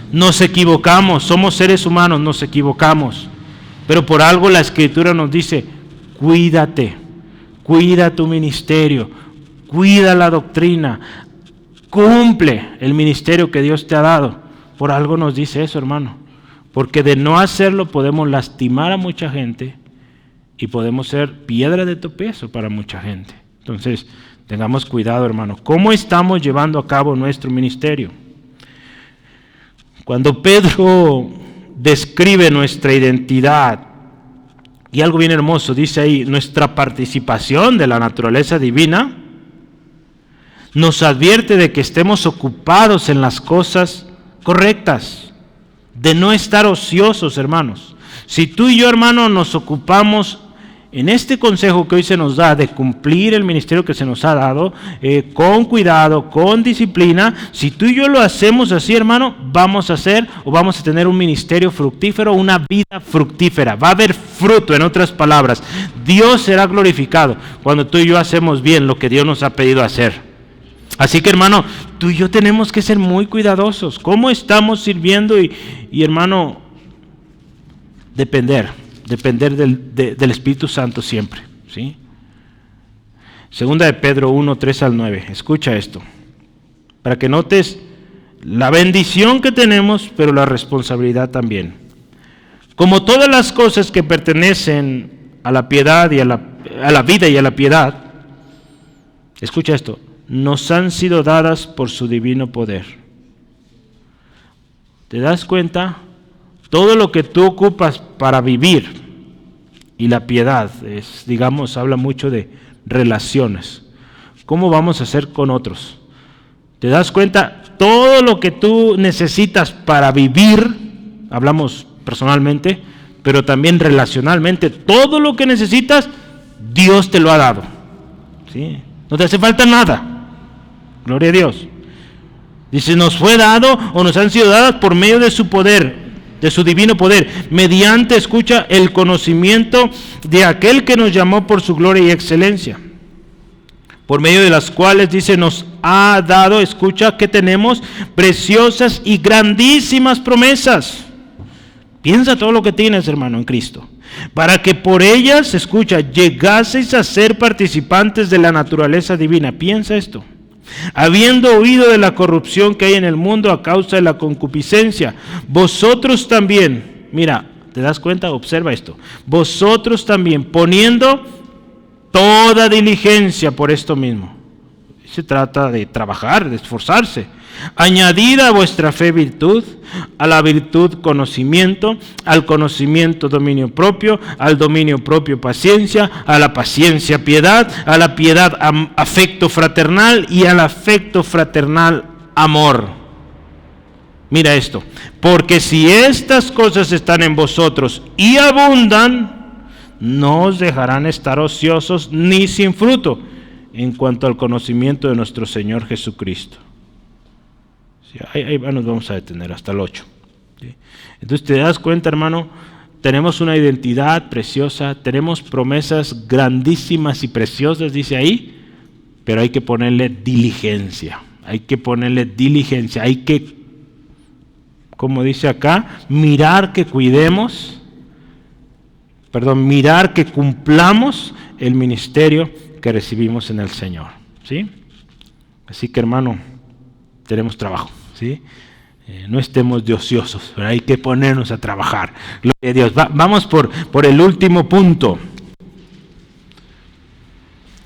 Nos equivocamos, somos seres humanos, nos equivocamos. Pero por algo la Escritura nos dice, cuídate, cuida tu ministerio, cuida la doctrina, cumple el ministerio que Dios te ha dado. Por algo nos dice eso, hermano. Porque de no hacerlo podemos lastimar a mucha gente y podemos ser piedra de tropiezo para mucha gente. Entonces, tengamos cuidado, hermano. ¿Cómo estamos llevando a cabo nuestro ministerio? Cuando Pedro describe nuestra identidad, y algo bien hermoso, dice ahí, nuestra participación de la naturaleza divina, nos advierte de que estemos ocupados en las cosas correctas, de no estar ociosos, hermanos. Si tú y yo, hermano, nos ocupamos en este consejo que hoy se nos da de cumplir el ministerio que se nos ha dado, con cuidado, con disciplina, si tú y yo lo hacemos así, hermano, vamos a tener un ministerio fructífero, una vida fructífera. Va a haber fruto, en otras palabras. Dios será glorificado cuando tú y yo hacemos bien lo que Dios nos ha pedido hacer. Así que, hermano, tú y yo tenemos que ser muy cuidadosos. ¿Cómo estamos sirviendo? Y hermano, depender del Espíritu Santo siempre, ¿sí? Segunda de Pedro 1:3-9. Escucha esto, para que notes la bendición que tenemos, pero la responsabilidad también. Como todas las cosas que pertenecen a la piedad y a la vida y a la piedad, escucha esto, nos han sido dadas por su divino poder. ¿Te das cuenta? Todo lo que tú ocupas para vivir, y la piedad, habla mucho de relaciones. ¿Cómo vamos a hacer con otros? ¿Te das cuenta? Todo lo que tú necesitas para vivir, hablamos personalmente, pero también relacionalmente, todo lo que necesitas, Dios te lo ha dado, ¿sí? No te hace falta nada. Gloria a Dios. Dice, nos fue dado o nos han sido dadas por medio de su poder, de su divino poder, mediante, escucha, el conocimiento de aquel que nos llamó por su gloria y excelencia, por medio de las cuales, dice, nos ha dado, escucha, que tenemos preciosas y grandísimas promesas. Piensa todo lo que tienes, hermano, en Cristo, para que por ellas, escucha, llegaseis a ser participantes de la naturaleza divina. Piensa esto. Habiendo oído de la corrupción que hay en el mundo a causa de la concupiscencia, vosotros también, mira, ¿te das cuenta? Observa esto. Vosotros también, poniendo toda diligencia por esto mismo. Se trata de trabajar, de esforzarse. Añadida a vuestra fe virtud, a la virtud conocimiento, al conocimiento dominio propio, al dominio propio paciencia, a la paciencia piedad, a la piedad afecto fraternal y al afecto fraternal amor. Mira esto, porque si estas cosas están en vosotros y abundan, no os dejarán estar ociosos ni sin fruto en cuanto al conocimiento de nuestro Señor Jesucristo. Sí, ahí nos vamos a detener hasta el 8. ¿Sí? Entonces te das cuenta, hermano, tenemos una identidad preciosa, tenemos promesas grandísimas y preciosas, dice ahí, pero hay que ponerle diligencia, hay que, como dice acá, mirar que cumplamos el ministerio que recibimos en el Señor. ¿Sí? Así que, hermano, tenemos trabajo, ¿sí? No estemos de ociosos, pero hay que ponernos a trabajar. Gloria a Dios. Vamos por el último punto.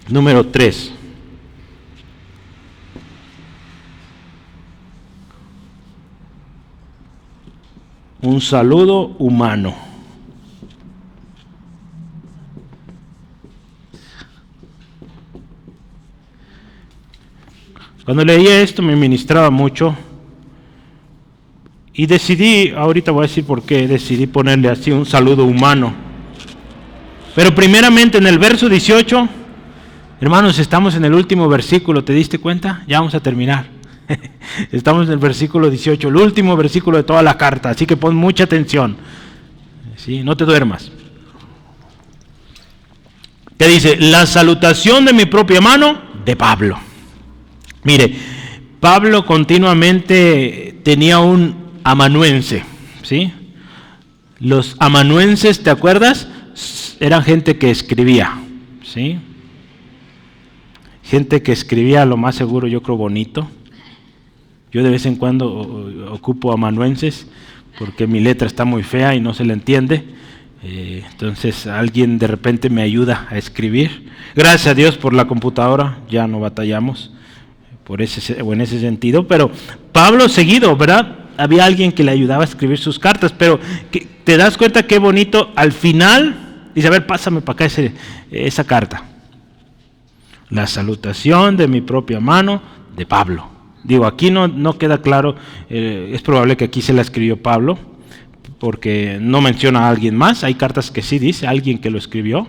Número 3. Un saludo humano. Cuando leía esto me ministraba mucho y decidí, ahorita voy a decir por qué, decidí ponerle así un saludo humano. Pero primeramente en el verso 18, hermanos, estamos en el último versículo, ¿te diste cuenta? Ya vamos a terminar. Estamos en el versículo 18, el último versículo de toda la carta, así que pon mucha atención. ¿Sí? No te duermas. Te dice, la salutación de mi propia mano, de Pablo. Mire, Pablo continuamente tenía un amanuense, ¿sí? Los amanuenses, ¿te acuerdas? Eran gente que escribía, ¿sí? Gente que escribía, lo más seguro, yo creo, bonito. Yo de vez en cuando ocupo amanuenses porque mi letra está muy fea y no se le entiende. Entonces alguien de repente me ayuda a escribir. Gracias a Dios por la computadora, ya no batallamos en ese sentido. Pero Pablo seguido, ¿verdad? Había alguien que le ayudaba a escribir sus cartas, pero ¿te das cuenta qué bonito? Al final, dice, a ver, pásame para acá esa carta. La salutación de mi propia mano, de Pablo. Digo, aquí no queda claro, es probable que aquí se la escribió Pablo, porque no menciona a alguien más. Hay cartas que sí dice alguien que lo escribió.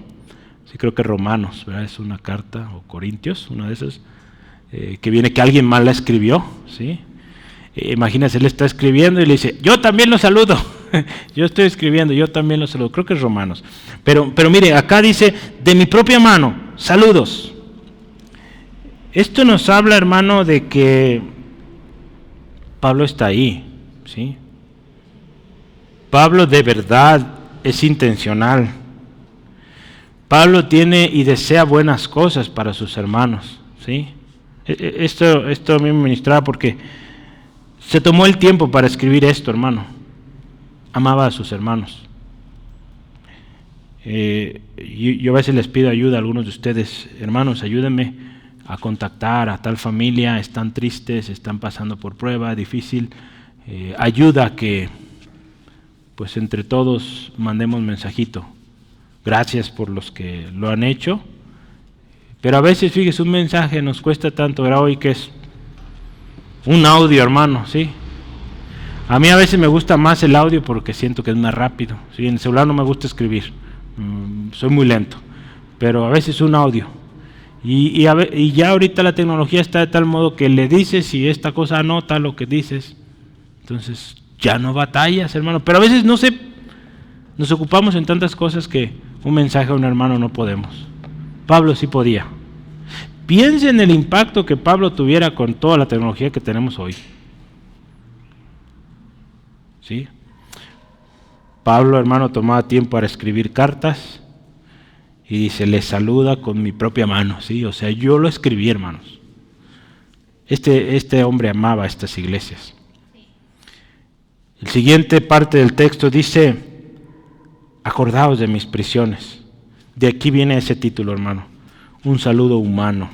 Sí, creo que Romanos, ¿verdad? Es una carta, o Corintios, una de esas, que viene que alguien más la escribió, ¿sí? Imagínese, él está escribiendo y le dice, yo también lo saludo. Yo estoy escribiendo, yo también lo saludo. Creo que es Romanos. Pero mire, acá dice, de mi propia mano, saludos. Esto nos habla, hermano, de que Pablo está ahí, ¿sí? Pablo de verdad es intencional. Pablo tiene y desea buenas cosas para sus hermanos, ¿sí? Esto a mí me ministraba porque se tomó el tiempo para escribir esto, hermano. Amaba a sus hermanos. Yo a veces les pido ayuda a algunos de ustedes, hermanos, ayúdenme a contactar a tal familia, están tristes, están pasando por prueba difícil, ayuda a que pues entre todos mandemos mensajito. Gracias por los que lo han hecho, pero a veces, fíjese, un mensaje nos cuesta tanto, ¿verdad? Hoy que es un audio, hermano, ¿sí? A mí a veces me gusta más el audio porque siento que es más rápido, ¿sí? En el celular no me gusta escribir, soy muy lento, pero a veces un audio. Y ya ahorita la tecnología está de tal modo que le dices y esta cosa anota lo que dices. Entonces ya no batallas, hermano. Pero a veces nos ocupamos en tantas cosas que un mensaje a un hermano no podemos. Pablo sí podía. Piense en el impacto que Pablo tuviera con toda la tecnología que tenemos hoy. ¿Sí? Pablo, hermano, tomaba tiempo para escribir cartas. Y dice, le saluda con mi propia mano, ¿sí? O sea, yo lo escribí, hermanos. Este hombre amaba estas iglesias. El siguiente parte del texto dice, acordaos de mis prisiones. De aquí viene ese título, hermano, un saludo humano.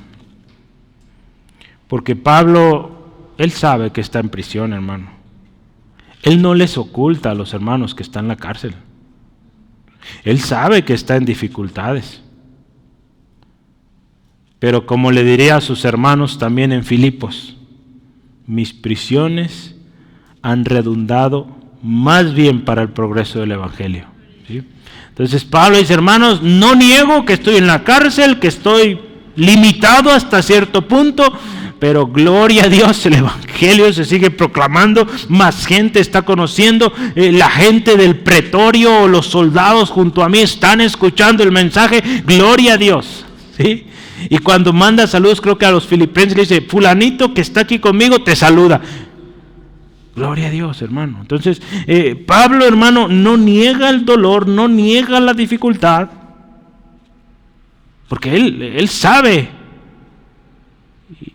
Porque Pablo, él sabe que está en prisión, hermano. Él no les oculta a los hermanos que están en la cárcel. Él sabe que está en dificultades. Pero como le diría a sus hermanos también en Filipos, mis prisiones han redundado más bien para el progreso del Evangelio. ¿Sí? Entonces Pablo dice, hermanos, no niego que estoy en la cárcel, que estoy limitado hasta cierto punto, pero gloria a Dios, el Evangelio se sigue proclamando, más gente está conociendo, la gente del pretorio o los soldados junto a mí están escuchando el mensaje, gloria a Dios. ¿Sí? Y cuando manda saludos, creo que a los filipenses le dice, fulanito que está aquí conmigo te saluda. Gloria a Dios, hermano. Entonces, Pablo, hermano, no niega el dolor, no niega la dificultad, porque él sabe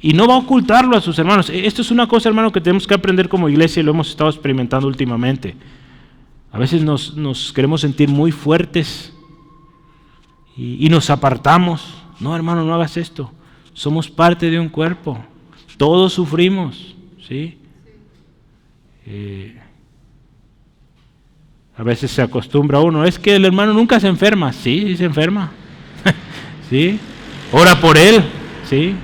y no va a ocultarlo a sus hermanos. Esto es una cosa, hermano, que tenemos que aprender como iglesia y lo hemos estado experimentando últimamente. A veces nos queremos sentir muy fuertes y nos apartamos. No, hermano, no hagas esto. Somos parte de un cuerpo. Todos sufrimos, ¿sí? A veces se acostumbra uno, es que el hermano nunca se enferma. Sí, se enferma. ¿Sí? Ora por él, ¿sí?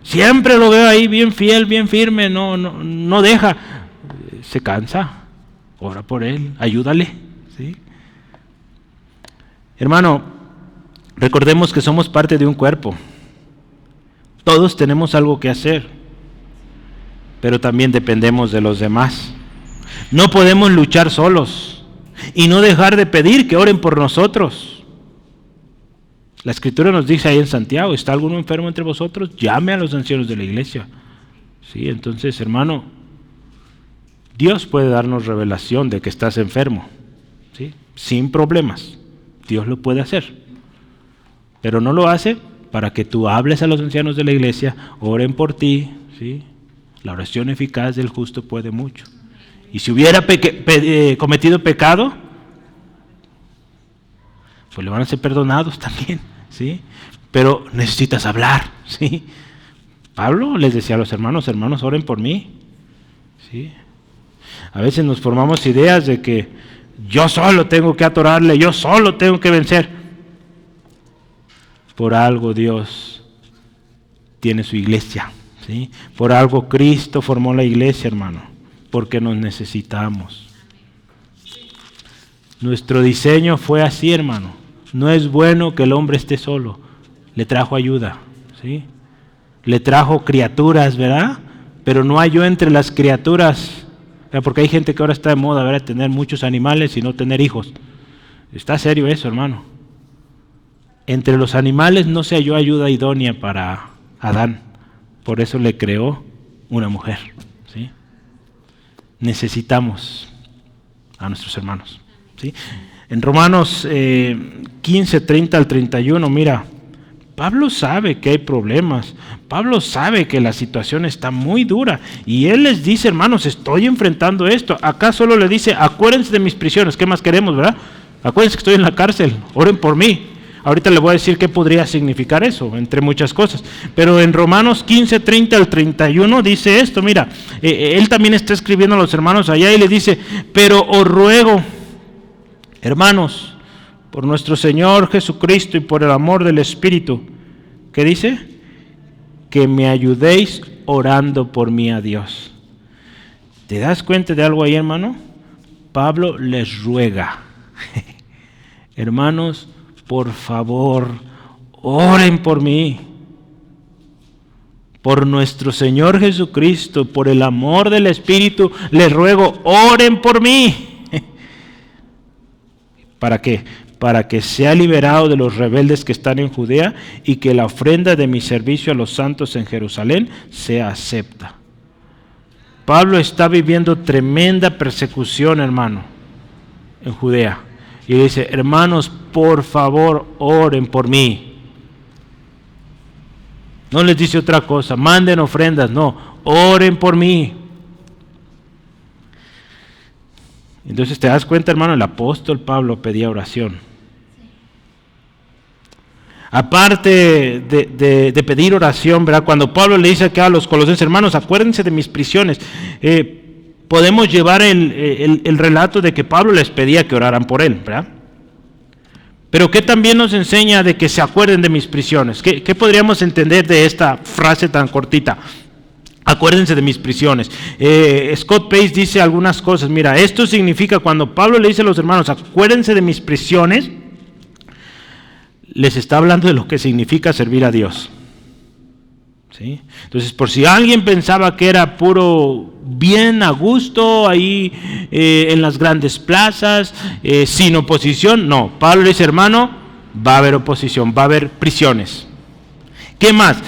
Siempre lo veo ahí bien fiel, bien firme, no deja. Se cansa. Ora por él, ayúdale, ¿sí? Hermano, recordemos que somos parte de un cuerpo. Todos tenemos algo que hacer, pero también dependemos de los demás. No podemos luchar solos y no dejar de pedir que oren por nosotros. La Escritura nos dice ahí en Santiago, ¿está alguno enfermo entre vosotros? Llame a los ancianos de la iglesia. Sí, entonces, hermano, Dios puede darnos revelación de que estás enfermo, ¿sí? Sin problemas. Dios lo puede hacer. Pero no lo hace para que tú hables a los ancianos de la iglesia, oren por ti, ¿sí? La oración eficaz del justo puede mucho. Y si hubiera cometido pecado, pues le van a ser perdonados también, ¿sí? Pero necesitas hablar, ¿sí? Pablo les decía a los hermanos, oren por mí, ¿sí? A veces nos formamos ideas de que yo solo tengo que atorarle, yo solo tengo que vencer. Por algo Dios tiene su iglesia, ¿sí? Por algo Cristo formó la iglesia, hermano, porque nos necesitamos. Nuestro diseño fue así, hermano. No es bueno que el hombre esté solo. Le trajo ayuda, ¿sí? Le trajo criaturas, ¿verdad? Pero no halló entre las criaturas, porque hay gente que ahora está de moda, ¿verdad? Tener muchos animales y no tener hijos. Está serio eso, hermano. Entre los animales no se halló ayuda idónea para Adán. Por eso le creó una mujer, ¿sí? Necesitamos a nuestros hermanos, ¿sí? En Romanos 15, 30 al 31, mira, Pablo sabe que hay problemas, Pablo sabe que la situación está muy dura y él les dice, hermanos, estoy enfrentando esto. Acá solo le dice, acuérdense de mis prisiones, ¿qué más queremos, verdad? Acuérdense que estoy en la cárcel, oren por mí. Ahorita le voy a decir qué podría significar eso, entre muchas cosas. Pero en Romanos 15, 30 al 31 dice esto, mira, él también está escribiendo a los hermanos allá y le dice, pero os ruego, hermanos, por nuestro Señor Jesucristo y por el amor del Espíritu, ¿qué dice? Que me ayudéis orando por mí a Dios. ¿Te das cuenta de algo ahí, hermano? Pablo les ruega, hermanos, por favor, oren por mí, por nuestro Señor Jesucristo, por el amor del Espíritu, les ruego, oren por mí. ¿Para qué? Para que sea liberado de los rebeldes que están en Judea y que la ofrenda de mi servicio a los santos en Jerusalén sea acepta. Pablo está viviendo tremenda persecución, hermano, en Judea. Y dice, hermanos, por favor, oren por mí. No les dice otra cosa, manden ofrendas, no, oren por mí. Entonces te das cuenta, hermano, el apóstol Pablo pedía oración. Aparte de pedir oración, ¿verdad? Cuando Pablo le dice acá a los colosenses, hermanos, acuérdense de mis prisiones, podemos llevar el relato de que Pablo les pedía que oraran por él, ¿verdad? Pero ¿qué también nos enseña de que se acuerden de mis prisiones? ¿Qué podríamos entender de esta frase tan cortita? Acuérdense de mis prisiones. Scott Pace dice algunas cosas. Mira, esto significa cuando Pablo le dice a los hermanos, acuérdense de mis prisiones, les está hablando de lo que significa servir a Dios. ¿Sí? Entonces, por si alguien pensaba que era puro bien a gusto ahí en las grandes plazas, sin oposición, no. Pablo le dice, hermano, va a haber oposición, va a haber prisiones. ¿Qué más?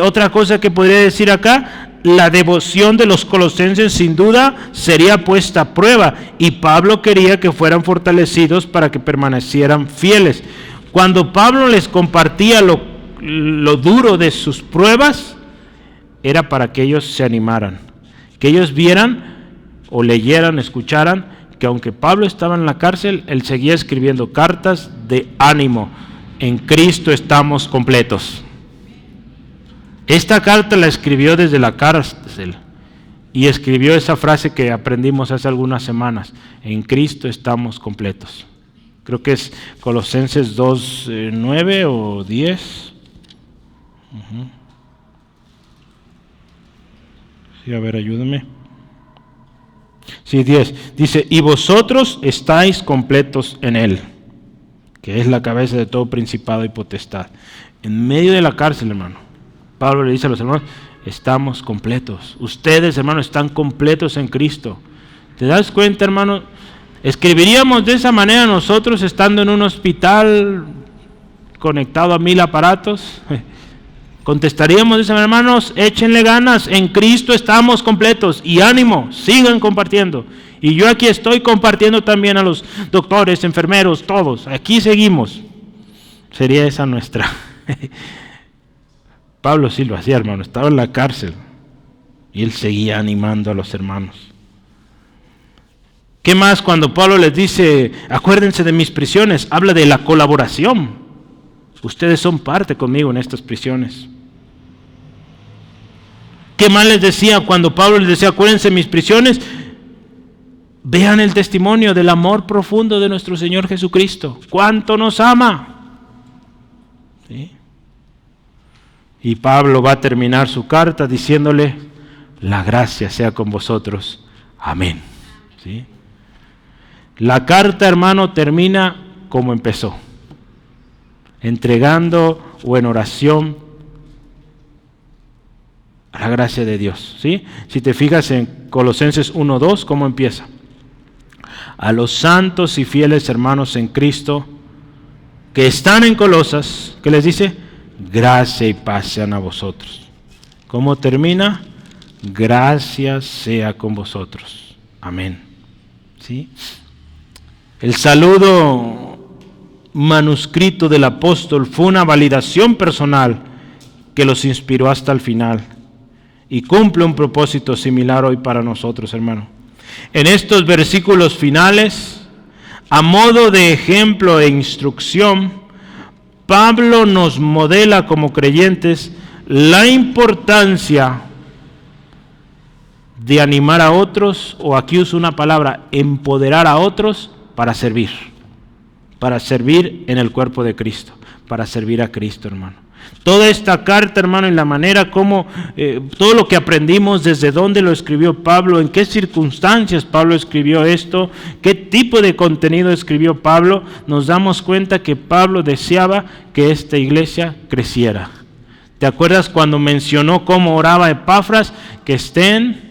Otra cosa que podría decir acá, la devoción de los colosenses sin duda sería puesta a prueba y Pablo quería que fueran fortalecidos para que permanecieran fieles. Cuando Pablo les compartía lo duro de sus pruebas, era para que ellos se animaran, que ellos vieran o leyeran, escucharan, que aunque Pablo estaba en la cárcel, él seguía escribiendo cartas de ánimo. En Cristo estamos completos. Esta carta la escribió desde la cárcel y escribió esa frase que aprendimos hace algunas semanas, en Cristo estamos completos. Creo que es Colosenses 2:9 o 10. Sí, a ver, ayúdame. Sí, 10. Dice, y vosotros estáis completos en Él, que es la cabeza de todo principado y potestad. En medio de la cárcel, hermano, Pablo le dice a los hermanos, estamos completos. Ustedes, hermanos, están completos en Cristo. ¿Te das cuenta, hermano? ¿Escribiríamos de esa manera nosotros estando en un hospital conectado a 1000 aparatos? Contestaríamos de esa manera, hermanos, échenle ganas, en Cristo estamos completos y ánimo, sigan compartiendo. Y yo aquí estoy compartiendo también a los doctores, enfermeros, todos, aquí seguimos. Sería esa nuestra. Pablo sí lo hacía, hermano, estaba en la cárcel y él seguía animando a los hermanos. ¿Qué más cuando Pablo les dice, acuérdense de mis prisiones? Habla de la colaboración. Ustedes son parte conmigo en estas prisiones. ¿Qué más les decía cuando Pablo les decía, acuérdense de mis prisiones? Vean el testimonio del amor profundo de nuestro Señor Jesucristo. ¿Cuánto nos ama? ¿Sí? Y Pablo va a terminar su carta diciéndole, la gracia sea con vosotros. Amén. ¿Sí? La carta, hermano, termina como empezó, entregando o en oración a la gracia de Dios. ¿Sí? Si te fijas en Colosenses 1:2, ¿cómo empieza? A los santos y fieles hermanos en Cristo que están en Colosas, ¿qué les dice? Gracia y paz sean a vosotros. ¿Cómo termina? Gracia sea con vosotros. Amén. ¿Sí? El saludo manuscrito del apóstol fue una validación personal que los inspiró hasta el final y cumple un propósito similar hoy para nosotros, hermano. En estos versículos finales, a modo de ejemplo e instrucción, Pablo nos modela como creyentes la importancia de animar a otros, o aquí uso una palabra, empoderar a otros para servir en el cuerpo de Cristo, para servir a Cristo, hermano. Toda esta carta, hermano, y la manera como, todo lo que aprendimos, desde dónde lo escribió Pablo, en qué circunstancias Pablo escribió esto, qué tipo de contenido escribió Pablo, nos damos cuenta que Pablo deseaba que esta iglesia creciera. ¿Te acuerdas cuando mencionó cómo oraba Epafras? Que estén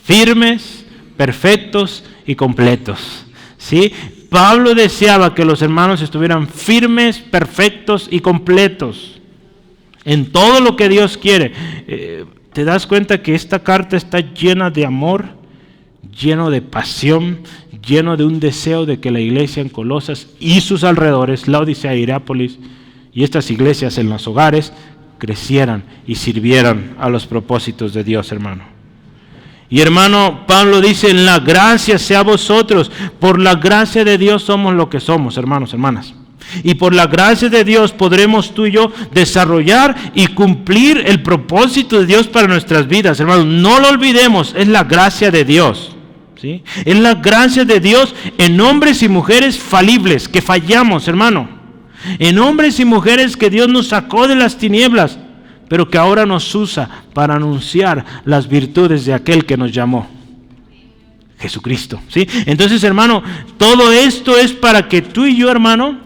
firmes, perfectos y completos. ¿Sí? Pablo deseaba que los hermanos estuvieran firmes, perfectos y completos en todo lo que Dios quiere. ¿Te das cuenta que esta carta está llena de amor, lleno de pasión, lleno de un deseo de que la iglesia en Colosas y sus alrededores, Laodicea, Hierápolis y estas iglesias en los hogares, crecieran y sirvieran a los propósitos de Dios, hermano? Y hermano, Pablo dice, la gracia sea a vosotros. Por la gracia de Dios somos lo que somos, hermanos, hermanas. Y por la gracia de Dios podremos tú y yo desarrollar y cumplir el propósito de Dios para nuestras vidas, hermanos. No lo olvidemos, es la gracia de Dios, ¿sí? Es la gracia de Dios en hombres y mujeres falibles, que fallamos, hermano. En hombres y mujeres que Dios nos sacó de las tinieblas, pero que ahora nos usa para anunciar las virtudes de aquel que nos llamó, Jesucristo, ¿sí? Entonces, hermano, todo esto es para que tú y yo, hermano,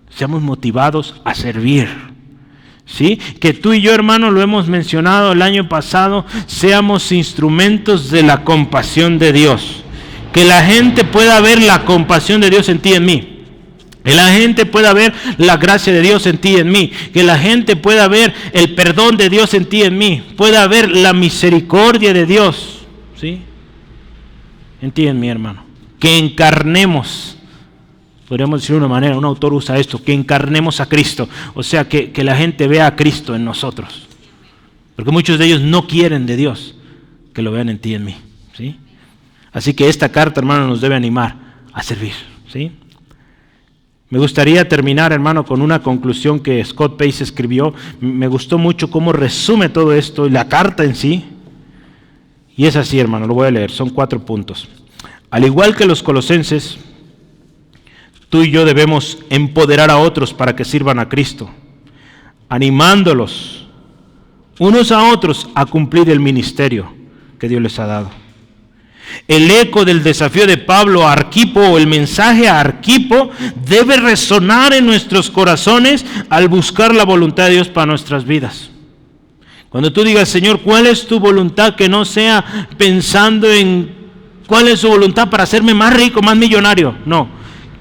seamos motivados a servir, ¿sí? Que tú y yo, hermano, lo hemos mencionado el año pasado, seamos instrumentos de la compasión de Dios. Que la gente pueda ver la compasión de Dios en ti y en mí. Que la gente pueda ver la gracia de Dios en ti y en mí. Que la gente pueda ver el perdón de Dios en ti y en mí. Pueda ver la misericordia de Dios, ¿sí? En ti y en mí, hermano. Que encarnemos, podríamos decir de una manera, un autor usa esto, que encarnemos a Cristo. O sea, que la gente vea a Cristo en nosotros. Porque muchos de ellos no quieren de Dios que lo vean en ti y en mí, ¿sí? Así que esta carta, hermano, nos debe animar a servir, ¿sí? Me gustaría terminar, hermano, con una conclusión que Scott Pace escribió. Me gustó mucho cómo resume todo esto y la carta en sí. Y es así, hermano, lo voy a leer. Son 4 puntos. Al igual que los colosenses, tú y yo debemos empoderar a otros para que sirvan a Cristo, animándolos unos a otros a cumplir el ministerio que Dios les ha dado. El eco del desafío de Pablo a Arquipo, o el mensaje a Arquipo, debe resonar en nuestros corazones al buscar la voluntad de Dios para nuestras vidas. Cuando tú digas, Señor, ¿cuál es tu voluntad? Que no sea pensando en cuál es su voluntad para hacerme más rico, más millonario. No,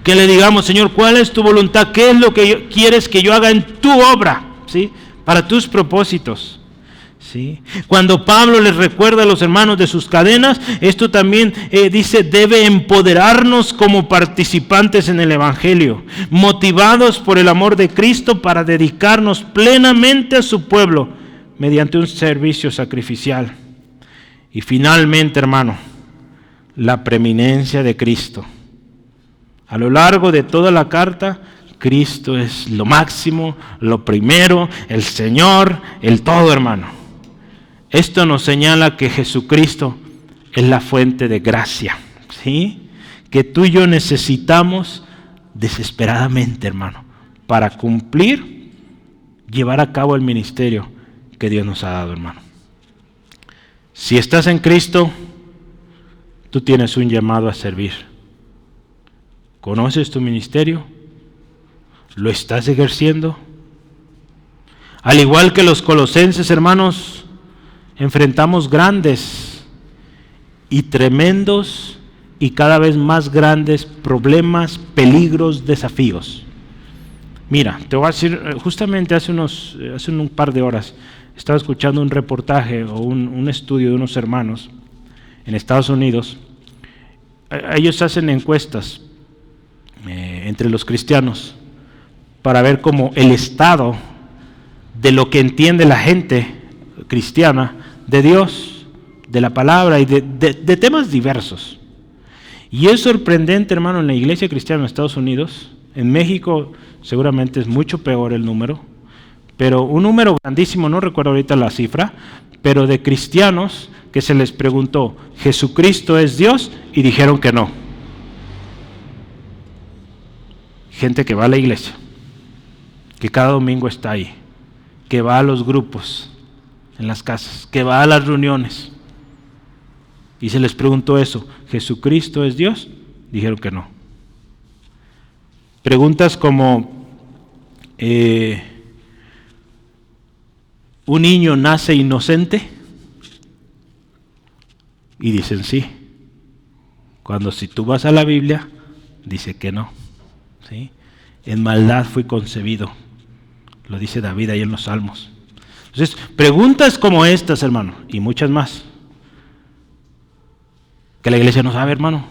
que le digamos, Señor, ¿cuál es tu voluntad? ¿Qué es lo que quieres que yo haga en tu obra? ¿Sí? Para tus propósitos. ¿Sí? Cuando Pablo les recuerda a los hermanos de sus cadenas, esto también dice, debe empoderarnos como participantes en el Evangelio, motivados por el amor de Cristo para dedicarnos plenamente a su pueblo mediante un servicio sacrificial. Y finalmente, hermano, la preeminencia de Cristo. A lo largo de toda la carta, Cristo es lo máximo, lo primero, el Señor, el todo, hermano. Esto nos señala que Jesucristo es la fuente de gracia, ¿sí? Que tú y yo necesitamos desesperadamente, hermano, para cumplir, llevar a cabo el ministerio que Dios nos ha dado, hermano. Si estás en Cristo, tú tienes un llamado a servir. ¿Conoces tu ministerio? ¿Lo estás ejerciendo? Al igual que los colosenses, hermanos, enfrentamos grandes y tremendos y cada vez más grandes problemas, peligros, desafíos. Mira, te voy a decir, justamente hace un par de horas estaba escuchando un reportaje o un estudio de unos hermanos en Estados Unidos. Ellos hacen encuestas entre los cristianos para ver cómo el estado de lo que entiende la gente cristiana de Dios, de la palabra y de temas diversos. Y es sorprendente, hermano, en la iglesia cristiana en Estados Unidos. En México seguramente es mucho peor el número, pero un número grandísimo, no recuerdo ahorita la cifra, pero de cristianos que se les preguntó, ¿Jesucristo es Dios? Y dijeron que no. Gente que va a la iglesia, que cada domingo está ahí, que va a los grupos en las casas, que va a las reuniones, y se les preguntó eso, ¿Jesucristo es Dios? Dijeron que no. Preguntas como, ¿un niño nace inocente? Y dicen sí. Cuando si tú vas a la Biblia, dice que no, ¿sí? En maldad fui concebido, lo dice David ahí en los Salmos. Entonces, preguntas como estas, hermano, y muchas más, que la iglesia no sabe, hermano.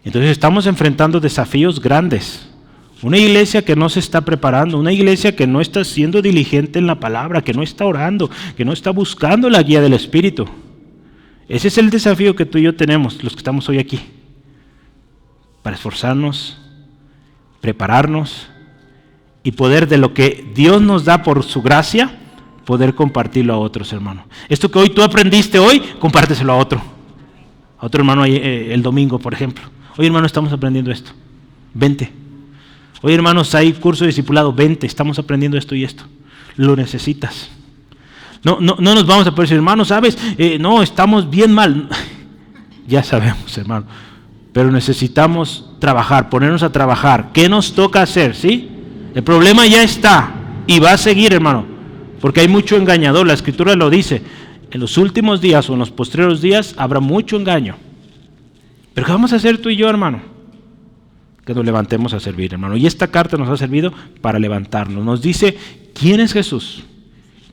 Entonces estamos enfrentando desafíos grandes. Una iglesia que no se está preparando, una iglesia que no está siendo diligente en la palabra, que no está orando, que no está buscando la guía del Espíritu. Ese es el desafío que tú y yo tenemos, los que estamos hoy aquí, para esforzarnos, prepararnos y poder de lo que Dios nos da por su gracia, poder compartirlo a otros, hermano. Esto que hoy tú aprendiste hoy, compárteselo a otro hermano el domingo, por ejemplo. Oye, hermano, estamos aprendiendo esto, vente. Oye, hermanos, hay curso de discipulado, vente, estamos aprendiendo esto y esto. Lo necesitas. No nos vamos a poder decir, hermano, ¿sabes? No, estamos bien mal. Ya sabemos, hermano. Pero necesitamos trabajar, ponernos a trabajar. ¿Qué nos toca hacer? ¿Sí? El problema ya está y va a seguir, hermano. Porque hay mucho engañador. La Escritura lo dice. En los últimos días o en los postreros días habrá mucho engaño. ¿Pero qué vamos a hacer tú y yo, hermano? Que nos levantemos a servir, hermano. Y esta carta nos ha servido para levantarnos. Nos dice quién es Jesús,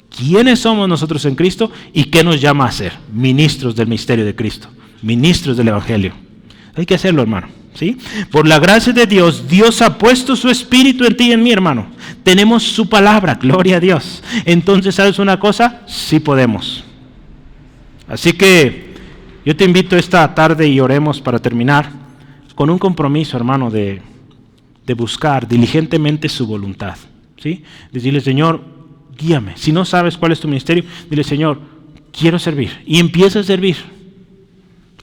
quiénes somos nosotros en Cristo y qué nos llama a ser. Ministros del misterio de Cristo, ministros del Evangelio. Hay que hacerlo, hermano. ¿Sí? Por la gracia de Dios, Dios ha puesto su Espíritu en ti y en mí, hermano. Tenemos su palabra, gloria a Dios. Entonces, ¿sabes una cosa? Sí podemos. Así que yo te invito esta tarde y oremos para terminar con un compromiso, hermano, de buscar diligentemente su voluntad. ¿Sí? Decirle, Señor, guíame. Si no sabes cuál es tu ministerio, dile, Señor, quiero servir. Y empieza a servir.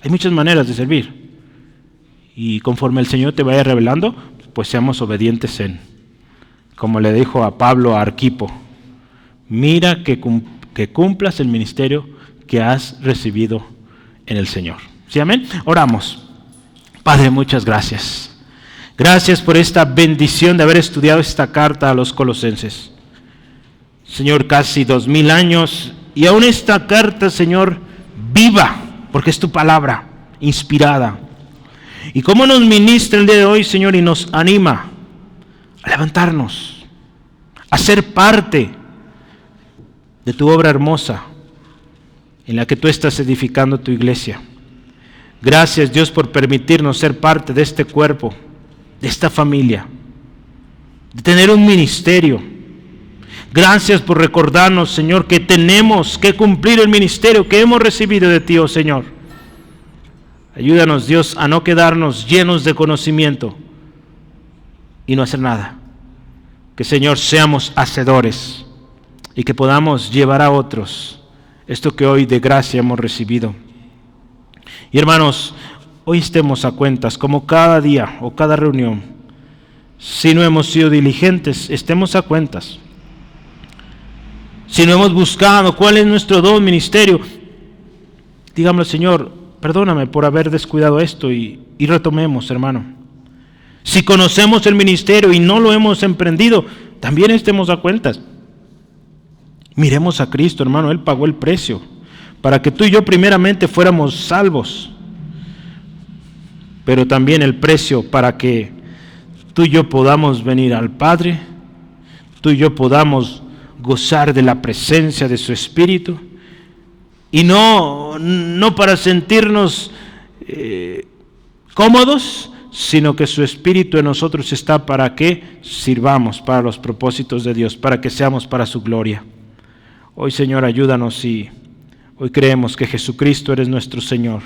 Hay muchas maneras de servir. Y conforme el Señor te vaya revelando, pues seamos obedientes como le dijo a Pablo a Arquipo, mira que cumplas el ministerio que has recibido en el Señor. ¿Sí, amén? Oramos. Padre, muchas gracias. Gracias por esta bendición de haber estudiado esta carta a los Colosenses. Señor, casi 2000 años, y aún esta carta, Señor, viva, porque es tu palabra, inspirada. Y cómo nos ministra el día de hoy, Señor, y nos anima a levantarnos, a ser parte de tu obra hermosa en la que tú estás edificando tu iglesia. Gracias, Dios, por permitirnos ser parte de este cuerpo, de esta familia, de tener un ministerio. Gracias por recordarnos, Señor, que tenemos que cumplir el ministerio que hemos recibido de ti, oh Señor. Ayúdanos, Dios, a no quedarnos llenos de conocimiento y no hacer nada. Que, Señor, seamos hacedores y que podamos llevar a otros esto que hoy de gracia hemos recibido. Y hermanos, hoy estemos a cuentas, como cada día o cada reunión. Si no hemos sido diligentes, estemos a cuentas. Si no hemos buscado cuál es nuestro don, ministerio, digámosle, Señor, perdóname por haber descuidado esto y retomemos, hermano. Si conocemos el ministerio y no lo hemos emprendido, también estemos a cuentas. Miremos a Cristo, hermano, Él pagó el precio para que tú y yo primeramente fuéramos salvos, pero también el precio para que tú y yo podamos venir al Padre, tú y yo podamos gozar de la presencia de su Espíritu. Y no para sentirnos cómodos, sino que su Espíritu en nosotros está para que sirvamos para los propósitos de Dios, para que seamos para su gloria. Hoy, Señor, ayúdanos y hoy creemos que Jesucristo eres nuestro Señor,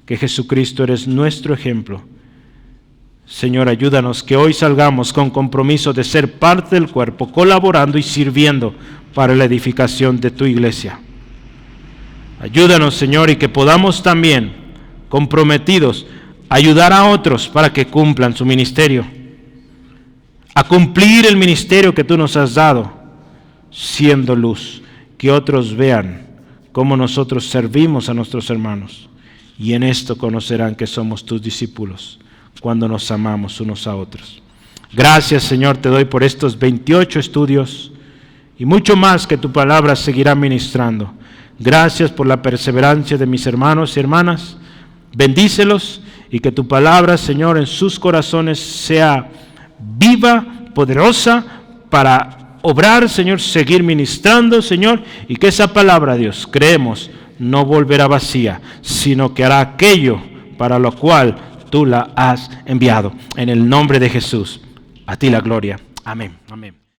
que Jesucristo eres nuestro ejemplo. Señor, ayúdanos que hoy salgamos con compromiso de ser parte del cuerpo, colaborando y sirviendo para la edificación de tu iglesia. Ayúdanos, Señor, y que podamos también, comprometidos, ayudar a otros para que cumplan su ministerio, a cumplir el ministerio que tú nos has dado, siendo luz, que otros vean cómo nosotros servimos a nuestros hermanos, y en esto conocerán que somos tus discípulos, cuando nos amamos unos a otros. Gracias, Señor, te doy por estos 28 estudios, y mucho más que tu palabra seguirá ministrando. Gracias por la perseverancia de mis hermanos y hermanas. Bendícelos y que tu palabra, Señor, en sus corazones sea viva, poderosa, para obrar, Señor, seguir ministrando, Señor, y que esa palabra, Dios, creemos, no volverá vacía, sino que hará aquello para lo cual tú la has enviado. En el nombre de Jesús, a ti la gloria. Amén. Amén.